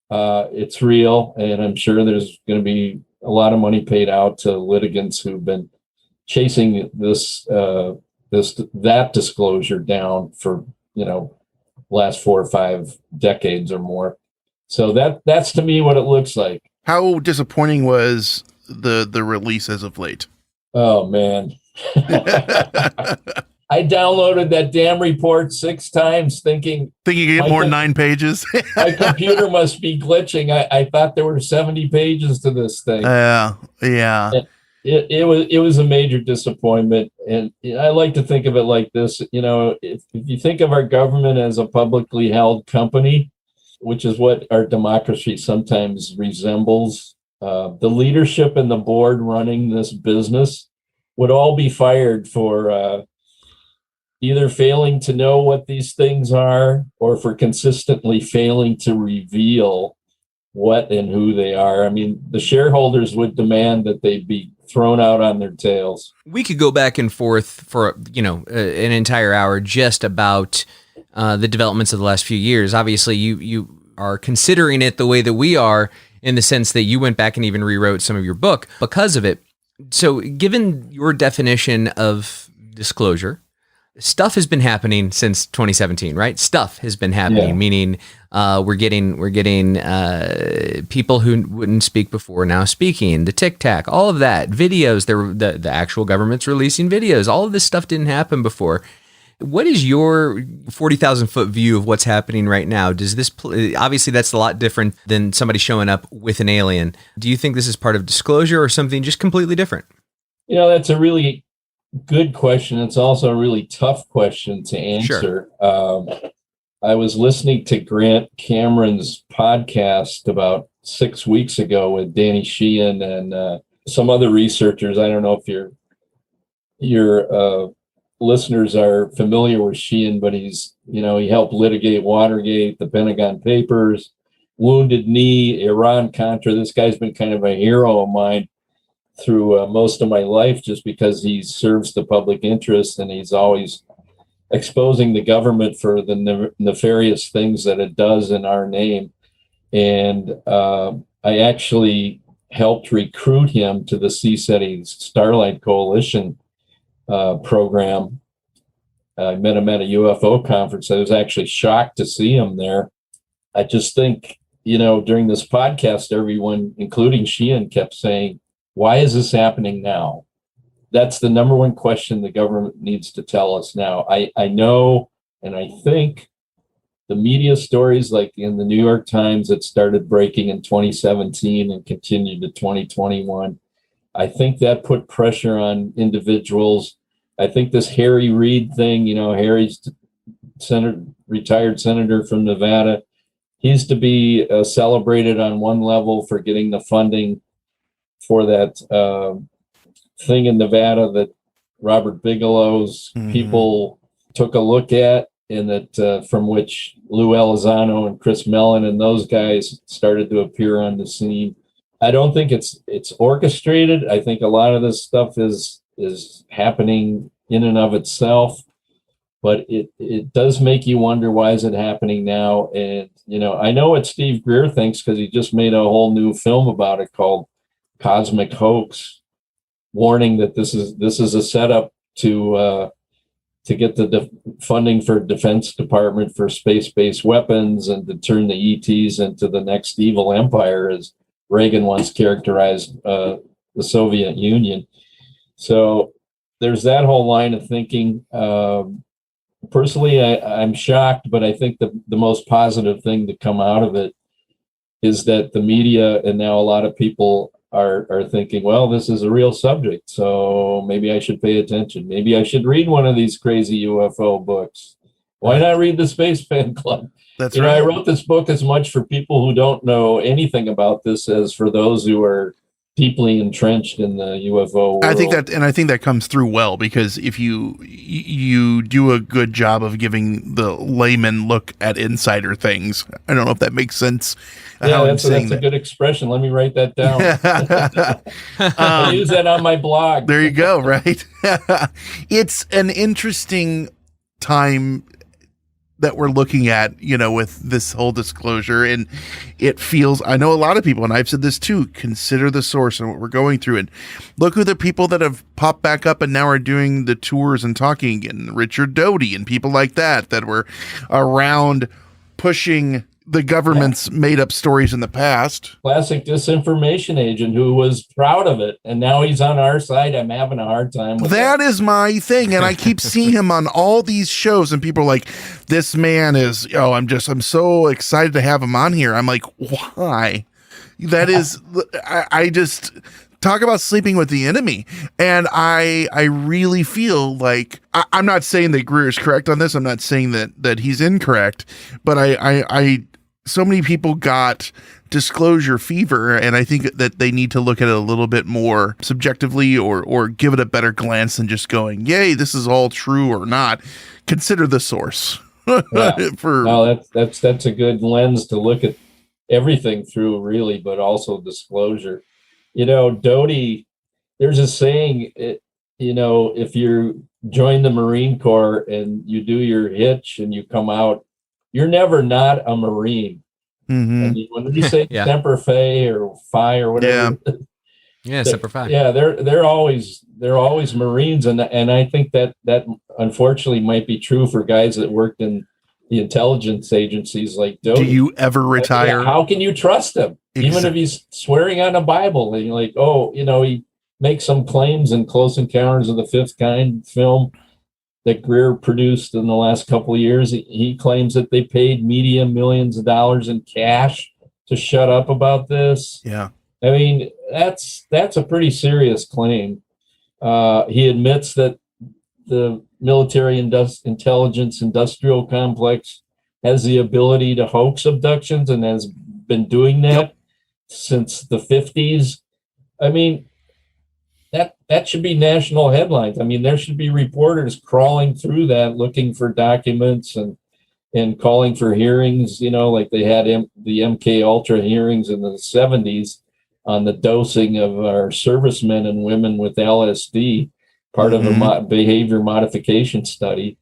It's real, and I'm sure there's going to be a lot of money paid out to litigants who've been chasing that disclosure down for last 4 or 5 decades or more. So that's to me what it looks like. How disappointing was the release as of late? Oh man. I downloaded that damn report 6 times thinking you get more than 9 pages. My computer must be glitching. I thought there were 70 pages to this thing. Yeah. It was a major disappointment. And I like to think of it like this. If you think of our government as a publicly held company, which is what our democracy sometimes resembles, the leadership and the board running this business would all be fired for either failing to know what these things are or for consistently failing to reveal what and who they are. I mean, the shareholders would demand that they be thrown out on their tails. We could go back and forth for, an entire hour just about the developments of the last few years. Obviously, you are considering it the way that we are, in the sense that you went back and even rewrote some of your book because of it. So given your definition of disclosure, stuff has been happening since 2017, right? Stuff has been happening, meaning we're getting people who wouldn't speak before now speaking, the tic tac, all of that, videos, the actual government's releasing videos. All of this stuff didn't happen before. What is your 40,000 foot view of what's happening right now? Does this obviously that's a lot different than somebody showing up with an alien. Do you think this is part of disclosure or something just completely different? That's a really good question. It's also a really tough question to answer. Sure. I was listening to Grant Cameron's podcast about 6 weeks ago with Danny Sheehan and some other researchers. I don't know if your listeners are familiar with Sheehan, but he helped litigate Watergate, the Pentagon Papers, Wounded Knee, Iran-Contra. This guy's been kind of a hero of mine through most of my life, just because he serves the public interest and he's always exposing the government for the nefarious things that it does in our name. And I actually helped recruit him to the CSETI Starlight Coalition program. I met him at a UFO conference. I was actually shocked to see him there. I just think, during this podcast, everyone, including Sheehan, kept saying, why is this happening now? That's the number one question the government needs to tell us now. I know, and I think the media stories like in the New York Times that started breaking in 2017 and continued to 2021, I think that put pressure on individuals. I think this Harry Reid thing, Harry's retired senator from Nevada, he's to be celebrated on one level for getting the funding for that thing in Nevada that Robert Bigelow's people took a look at, and that from which Lou Elizondo and Chris Mellon and those guys started to appear on the scene. I don't think it's orchestrated. I think a lot of this stuff is happening in and of itself, but it does make you wonder, why is it happening now? And I know what Steve Greer thinks, because he just made a whole new film about it called Cosmic Hoax, warning that this is a setup to get the funding for Defense Department for space-based weapons and to turn the ETs into the next evil empire, as Reagan once characterized the Soviet Union. So there's that whole line of thinking. Personally, I'm shocked, but I think the most positive thing to come out of it is that the media and now a lot of people are thinking, well, this is a real subject, so maybe I should pay attention. Maybe I should read one of these crazy UFO books. Why not read the Space Fan Club? That's right. I wrote this book as much for people who don't know anything about this as for those who are deeply entrenched in the UFO world. I think that comes through well, because if you do a good job of giving the layman look at insider things. I don't know if that makes sense. Yeah, that's a good expression. Let me write that down. I'll use that on my blog. There you go. Right. It's an interesting time that we're looking at, with this whole disclosure, and it feels, I know a lot of people, and I've said this too, consider the source and what we're going through, and look who the people that have popped back up and now are doing the tours and talking again, Richard Doty and people like that were around pushing the government's made up stories in the past. Classic disinformation agent who was proud of it, and now he's on our side. I'm having a hard time with that. Is my thing, and I keep seeing him on all these shows, and people are like, this man is, I'm so excited to have him on here. I'm like, why? That is, I just talk about sleeping with the enemy. And I really feel like, I'm not saying that Greer is correct on this. I'm not saying that he's incorrect, but I so many people got disclosure fever, and I think that they need to look at it a little bit more subjectively, or give it a better glance than just going, yay, this is all true or not. Consider the source. That's a good lens to look at everything through, really, but also disclosure. Doty, there's a saying, if you join the Marine Corps and you do your hitch and you come out, you're never not a Marine. Mm-hmm. And when you say Semper Fi or Phi or whatever, Semper Fi. Yeah, they're always Marines, and I think that unfortunately might be true for guys that worked in the intelligence agencies like Doty. Do you ever retire? How can you trust him? Even if he's swearing on a Bible, and you're like, he makes some claims in Close Encounters of the Fifth Kind film that Greer produced in the last couple of years. He claims that they paid media millions of dollars in cash to shut up about this. Yeah. I mean, that's a pretty serious claim. He admits that the military intelligence industrial complex has the ability to hoax abductions and has been doing that since the 50s. I mean, that should be national headlines. I mean, there should be reporters crawling through that, looking for documents and calling for hearings, like they had the MK Ultra hearings in the 70s on the dosing of our servicemen and women with LSD, part of a behavior modification study,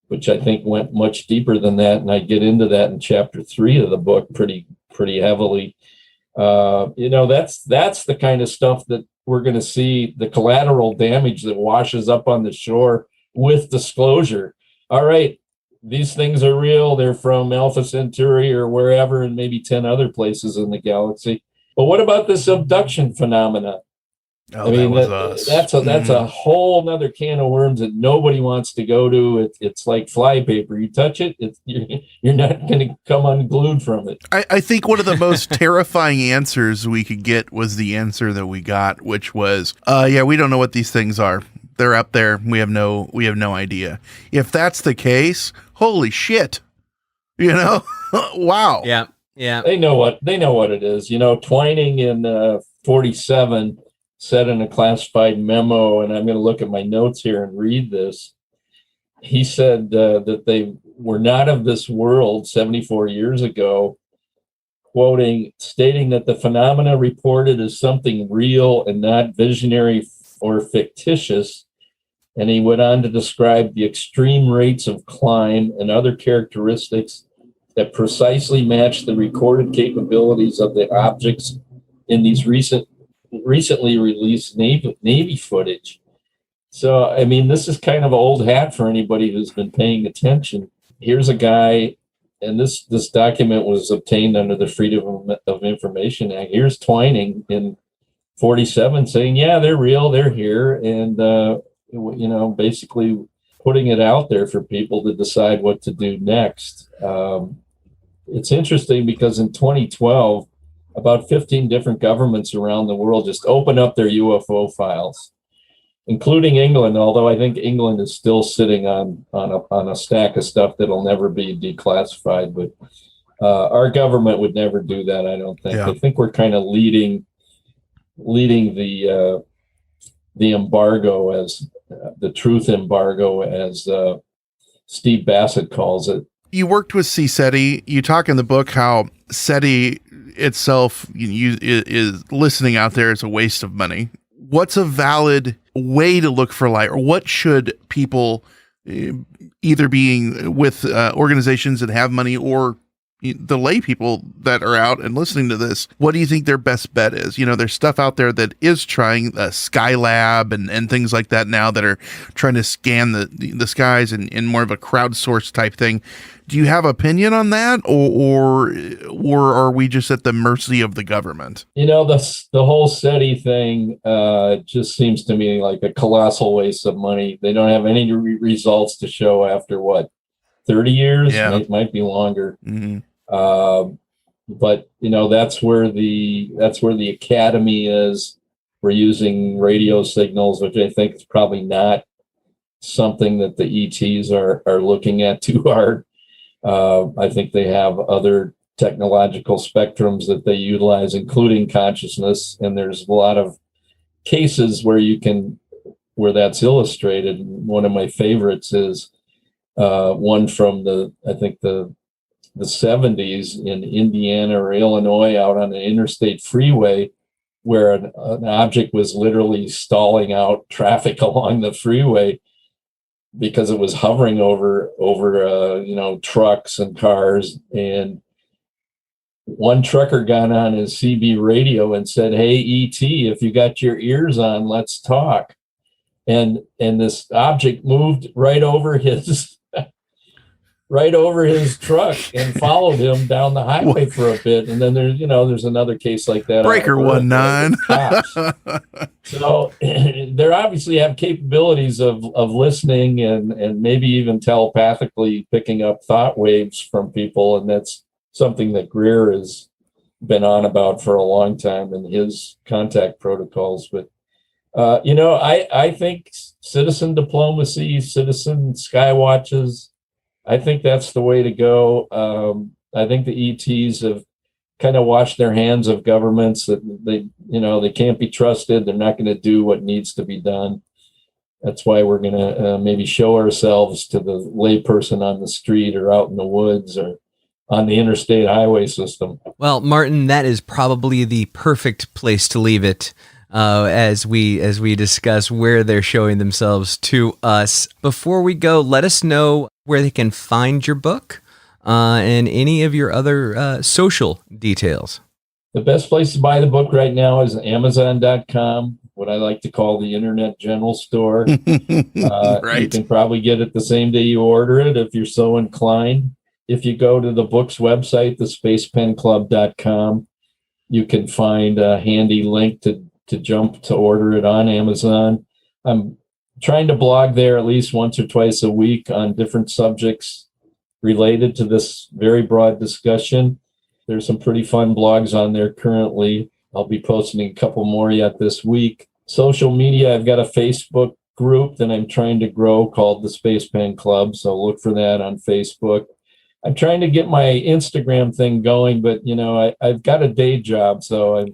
which I think went much deeper than that. And I get into that in chapter 3 of the book pretty heavily. That's the kind of stuff that we're going to see, the collateral damage that washes up on the shore with disclosure. All right, these things are real. They're from Alpha Centauri or wherever, and maybe 10 other places in the galaxy. But what about this abduction phenomena? Oh, I mean, that's a whole nother can of worms that nobody wants to go to. It's like flypaper. You touch it, you're not going to come unglued from it. I think one of the most terrifying answers we could get was the answer that we got, which was, we don't know what these things are. They're up there. We have no idea. If that's the case, holy shit. Wow. Yeah. Yeah. They know what it is. Twining in 47 said in a classified memo, and I'm going to look at my notes here and read this. He said that they were not of this world 74 years ago, stating that the phenomena reported is something real and not visionary or fictitious. And he went on to describe the extreme rates of climb and other characteristics that precisely match the recorded capabilities of the objects in these recently released Navy footage. So, I mean, this is kind of old hat for anybody who's been paying attention. Here's a guy, and this document was obtained under the Freedom of Information Act. Here's Twining in 47 saying, yeah, they're real, they're here, and, basically putting it out there for people to decide what to do next. It's interesting because in 2012, about 15 different governments around the world just open up their UFO files, including England, although I think England is still sitting on a stack of stuff that'll never be declassified. But our government would never do that, I don't think. Yeah. I think we're kind of leading the embargo, as the truth embargo, as Steve Bassett calls it. You worked with SETI. You talk in the book how SETI itself is listening out there is a waste of money. What's a valid way to look for light, or what should people either being with organizations that have money or the lay people that are out and listening to this, what do you think their best bet is? There's stuff out there that is trying Skylab and things like that now that are trying to scan the skies in more of a crowdsourced type thing. Do you have opinion on that, or are we just at the mercy of the government? The whole SETI thing just seems to me like a colossal waste of money. They don't have any results to show after 30 years? Yeah. It might be longer. Mm-hmm. But that's where the academy is. We're using radio signals, which I think is probably not something that the ETs are looking at too hard. I think they have other technological spectrums that they utilize, including consciousness. And there's a lot of cases where that's illustrated. One of my favorites is one from the 70s in Indiana or Illinois out on the interstate freeway, where an object was literally stalling out traffic along the freeway because it was hovering over trucks and cars. And one trucker got on his CB radio and said, "Hey, ET, if you got your ears on, let's talk." And this object moved right over his truck and followed him down the highway for a bit. And then there's another case like that. Breaker 19. So they obviously have capabilities of listening and maybe even telepathically picking up thought waves from people. And that's something that Greer has been on about for a long time in his contact protocols. But I think citizen diplomacy, citizen skywatches, I think that's the way to go. I think the ETs have kind of washed their hands of governments that they can't be trusted. They're not going to do what needs to be done. That's why we're going to maybe show ourselves to the layperson on the street or out in the woods or on the interstate highway system. Well, Martin, that is probably the perfect place to leave it. As we discuss where they're showing themselves to us. Before we go, let us know where they can find your book and any of your other social details. The best place to buy the book right now is Amazon.com, what I like to call the Internet General Store. Right. You can probably get it the same day you order it if you're so inclined. If you go to the book's website, thespacepenclub.com, you can find a handy link to jump to order it on Amazon. I'm trying to blog there at least once or twice a week on different subjects related to this very broad discussion. There's some pretty fun blogs on there currently. I'll be posting a couple more yet this week. Social media, I've got a Facebook group that I'm trying to grow called the Space Pen Club, so look for that on Facebook. I'm trying to get my Instagram thing going, but I've got a day job, so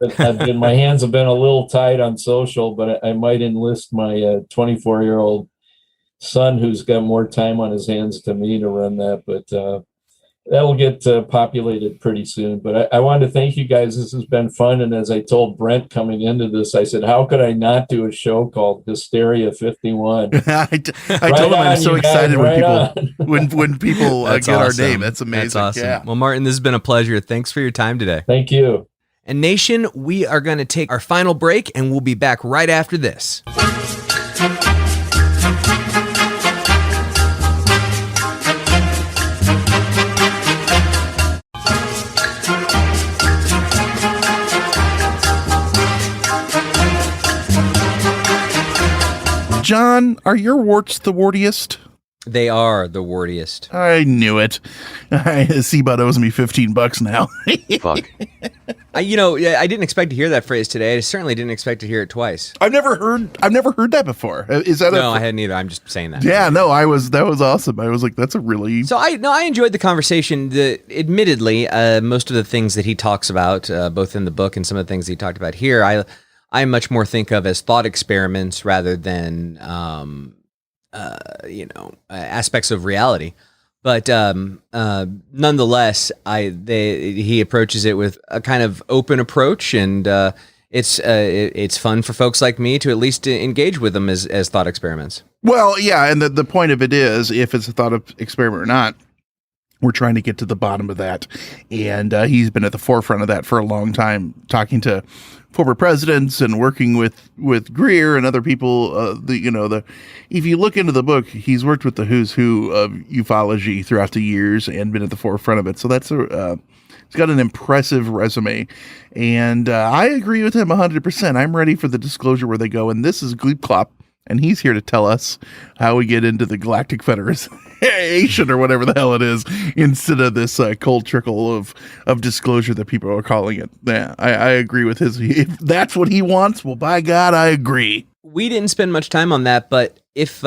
my hands have been a little tight on social, but I might enlist my 24-year-old son who's got more time on his hands to me to run that. But that will get populated pretty soon. But I wanted to thank you guys. This has been fun. And as I told Brent coming into this, I said, how could I not do a show called Hysteria 51? I told him I'm so excited when people get awesome. Our name. That's amazing. That's awesome. Yeah. Well, Martin, this has been a pleasure. Thanks for your time today. Thank you. And Nation, we are going to take our final break, and we'll be back right after this. John, are your warts the wartiest? They are the wartiest. I knew it. C-Bud owes me $15 now. Fuck. I didn't expect to hear that phrase today. I certainly didn't expect to hear it twice. I've never heard that before. Is that No, I hadn't either. I'm just saying that. Yeah, no, that was awesome. I was like, that's a really... So I enjoyed the conversation. Admittedly, most of the things that he talks about, both in the book and some of the things he talked about here, I much more think of as thought experiments rather than aspects of reality. But nonetheless, he approaches it with a kind of open approach, and it's fun for folks like me to at least engage with them as thought experiments. Well, yeah, and the point of it is, if it's a thought experiment or not, we're trying to get to the bottom of that, and he's been at the forefront of that for a long time, talking to former presidents and working with Greer and other people. If you look into the book, he's worked with the who's who of ufology throughout the years and been at the forefront of it. So that's he's got an impressive resume, and I agree with him 100%. I'm ready for the disclosure where they go, and this is Gleepclop, and he's here to tell us how we get into the Galactic Federation or whatever the hell it is, instead of this cold trickle of disclosure that people are calling it. Yeah, I agree with his. If that's what he wants, well, by God, I agree. We didn't spend much time on that, but if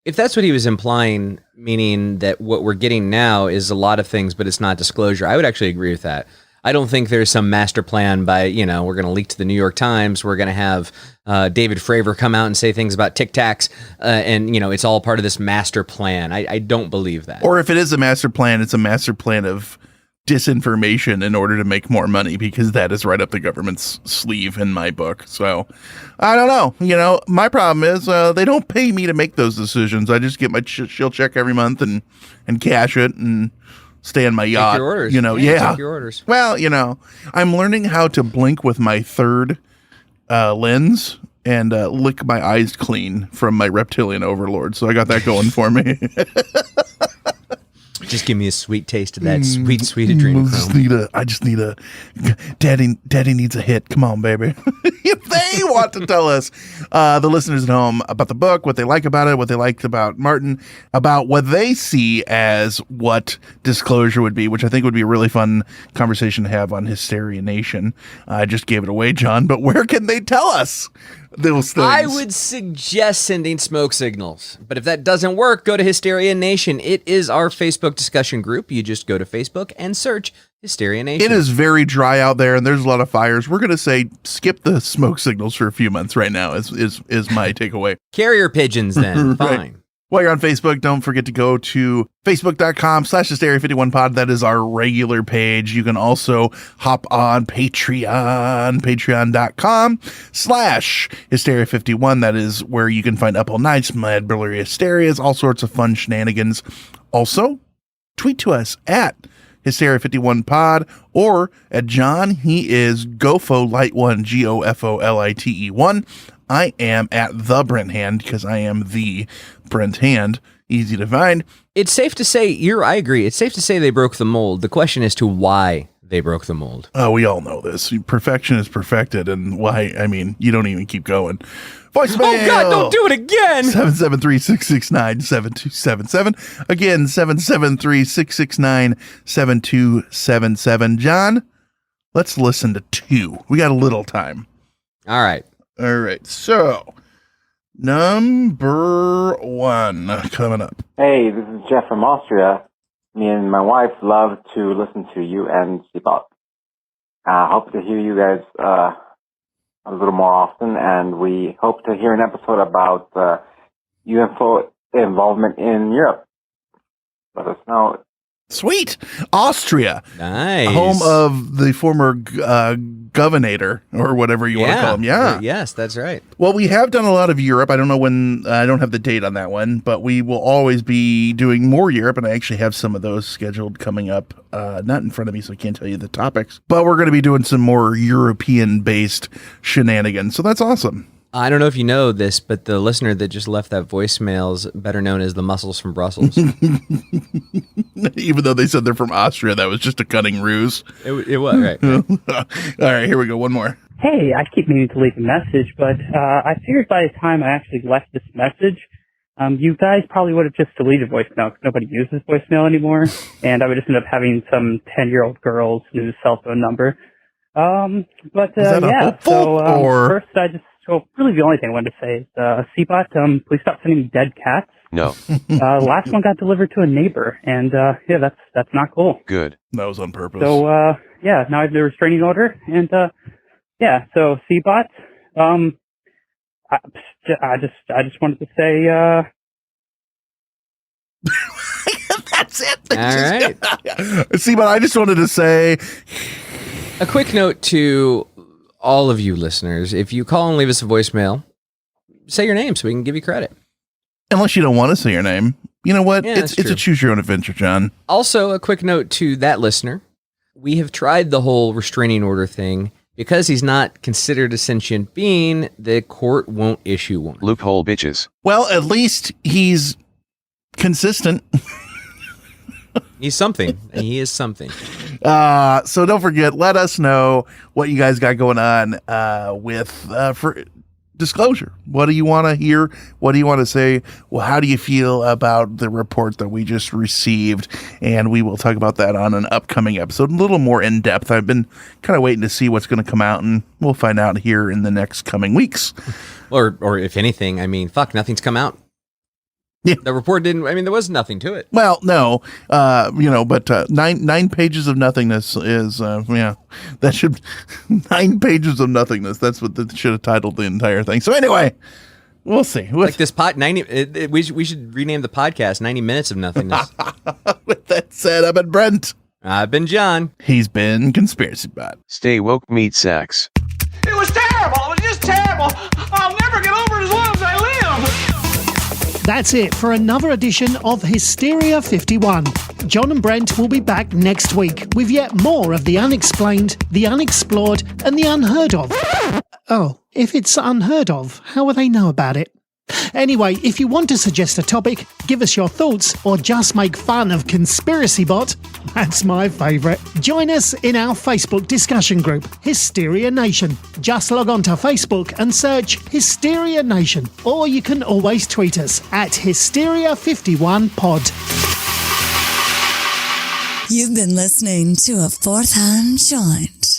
If that's what he was implying, meaning that what we're getting now is a lot of things, but it's not disclosure, I would actually agree with that. I don't think there's some master plan by, we're going to leak to the New York Times. We're going to have David Fravor come out and say things about Tic Tacs. And it's all part of this master plan. I don't believe that. Or if it is a master plan, it's a master plan of disinformation in order to make more money, because that is right up the government's sleeve in my book. So I don't know. My problem is they don't pay me to make those decisions. I just get my shield check every month and cash it and stay on my yacht. Take your orders. Take your orders. Well, I'm learning how to blink with my third lens and lick my eyes clean from my reptilian overlord. So I got that going for me. Just give me a sweet taste of that sweet adrenochrome. I just need a daddy needs a hit. Come on, baby. If they want to tell us, the listeners at home, about the book, what they like about it, what they liked about Martin, about what they see as what disclosure would be, which I think would be a really fun conversation to have on Hysteria Nation. I just gave it away, John, but where can they tell us those things? I would suggest sending smoke signals, but if that doesn't work, go to Hysteria Nation. It is our Facebook discussion group. You just go to Facebook and search Hysteria Nation. It is very dry out there, and there's a lot of fires. We're going to say skip the smoke signals for a few months right now is my takeaway. Carrier pigeons then. Right. Fine. While you're on Facebook, don't forget to go to facebook.com/Hysteria51pod. That is our regular page. You can also hop on Patreon, patreon.com/Hysteria51. That is where you can find Up All Nights, Mad Burlery Hysterias, all sorts of fun shenanigans. Also, tweet to us at Hysteria51pod or at John. He is GoFoLite1, GoFoLite1. I am at the Brent Hand because I am the Brent Hand. Easy to find. It's safe to say, I agree. It's safe to say they broke the mold. The question is to why they broke the mold. Oh, we all know this. Perfection is perfected. And why? I mean, you don't even keep going. Voicemail. Oh, God, don't do it again. 773-669-7277. Again, 773-669-7277. John, let's listen to 2. We got a little time. All right. So, number 1 coming up. Hey, this is Jeff from Austria. Me and my wife love to listen to you and Seabot. Hope to hear you guys a little more often, and we hope to hear an episode about UFO involvement in Europe. Let us know. Sweet. Austria. Nice. Home of the former governor, or whatever you want to call him. Yeah. Yes, that's right. Well, we have done a lot of Europe. I don't know when, I don't have the date on that one, but we will always be doing more Europe, and I actually have some of those scheduled coming up. Not in front of me, so I can't tell you the topics, but we're going to be doing some more European-based shenanigans, so that's awesome. I don't know if you know this, but the listener that just left that voicemail is better known as the Muscles from Brussels. Even though they said they're from Austria, that was just a cunning ruse. It was, right. All right, here we go. One more. Hey, I keep meaning to leave a message, but I figured by the time I actually left this message, you guys probably would have just deleted voicemail because nobody uses voicemail anymore, and I would just end up having some 10-year-old girl's new cell phone number. First, So really the only thing I wanted to say is, Seabot, please stop sending me dead cats. No. Last one got delivered to a neighbor, and that's not cool. Good. That was on purpose. So now I have the restraining order, and so Seabot, I just wanted to say, that's it. All right. Seabot, I just wanted to say a quick note to all of you listeners. If you call and leave us a voicemail, say your name so we can give you credit. Unless you don't want to say your name. You know what? Yeah, it's a choose your own adventure, John. Also, a quick note to that listener. We have tried the whole restraining order thing. Because he's not considered a sentient being, the court won't issue one. Loophole, bitches. Well, at least he's consistent. He's something. He is something. So don't forget, let us know what you guys got going on for disclosure. What do you want to hear? What do you want to say? Well, how do you feel about the report that we just received? And we will talk about that on an upcoming episode, a little more in depth. I've been kind of waiting to see what's going to come out, and we'll find out here in the next coming weeks. Or if anything, I mean, fuck, nothing's come out. Yeah. The report didn't. I mean, there was nothing to it. Well, no, but nine pages of nothingness is, that should 9 pages of nothingness. That's what they should have titled the entire thing. So anyway, we'll see. Like this 90. We should rename the podcast 90 Minutes of Nothingness. With that said, I've been Brent. I've been John. He's been Conspiracy Bot. Stay woke, meat sacks. It was terrible. It was just terrible. I'll never get over it as long as I live. That's it for another edition of Hysteria 51. John and Brent will be back next week with yet more of the unexplained, the unexplored, and the unheard of. Oh, if it's unheard of, how will they know about it? Anyway, if you want to suggest a topic, give us your thoughts, or just make fun of Conspiracy Bot, that's my favourite. Join us in our Facebook discussion group, Hysteria Nation. Just log on to Facebook and search Hysteria Nation, or you can always tweet us at Hysteria51pod. You've been listening to a fourth hand joint.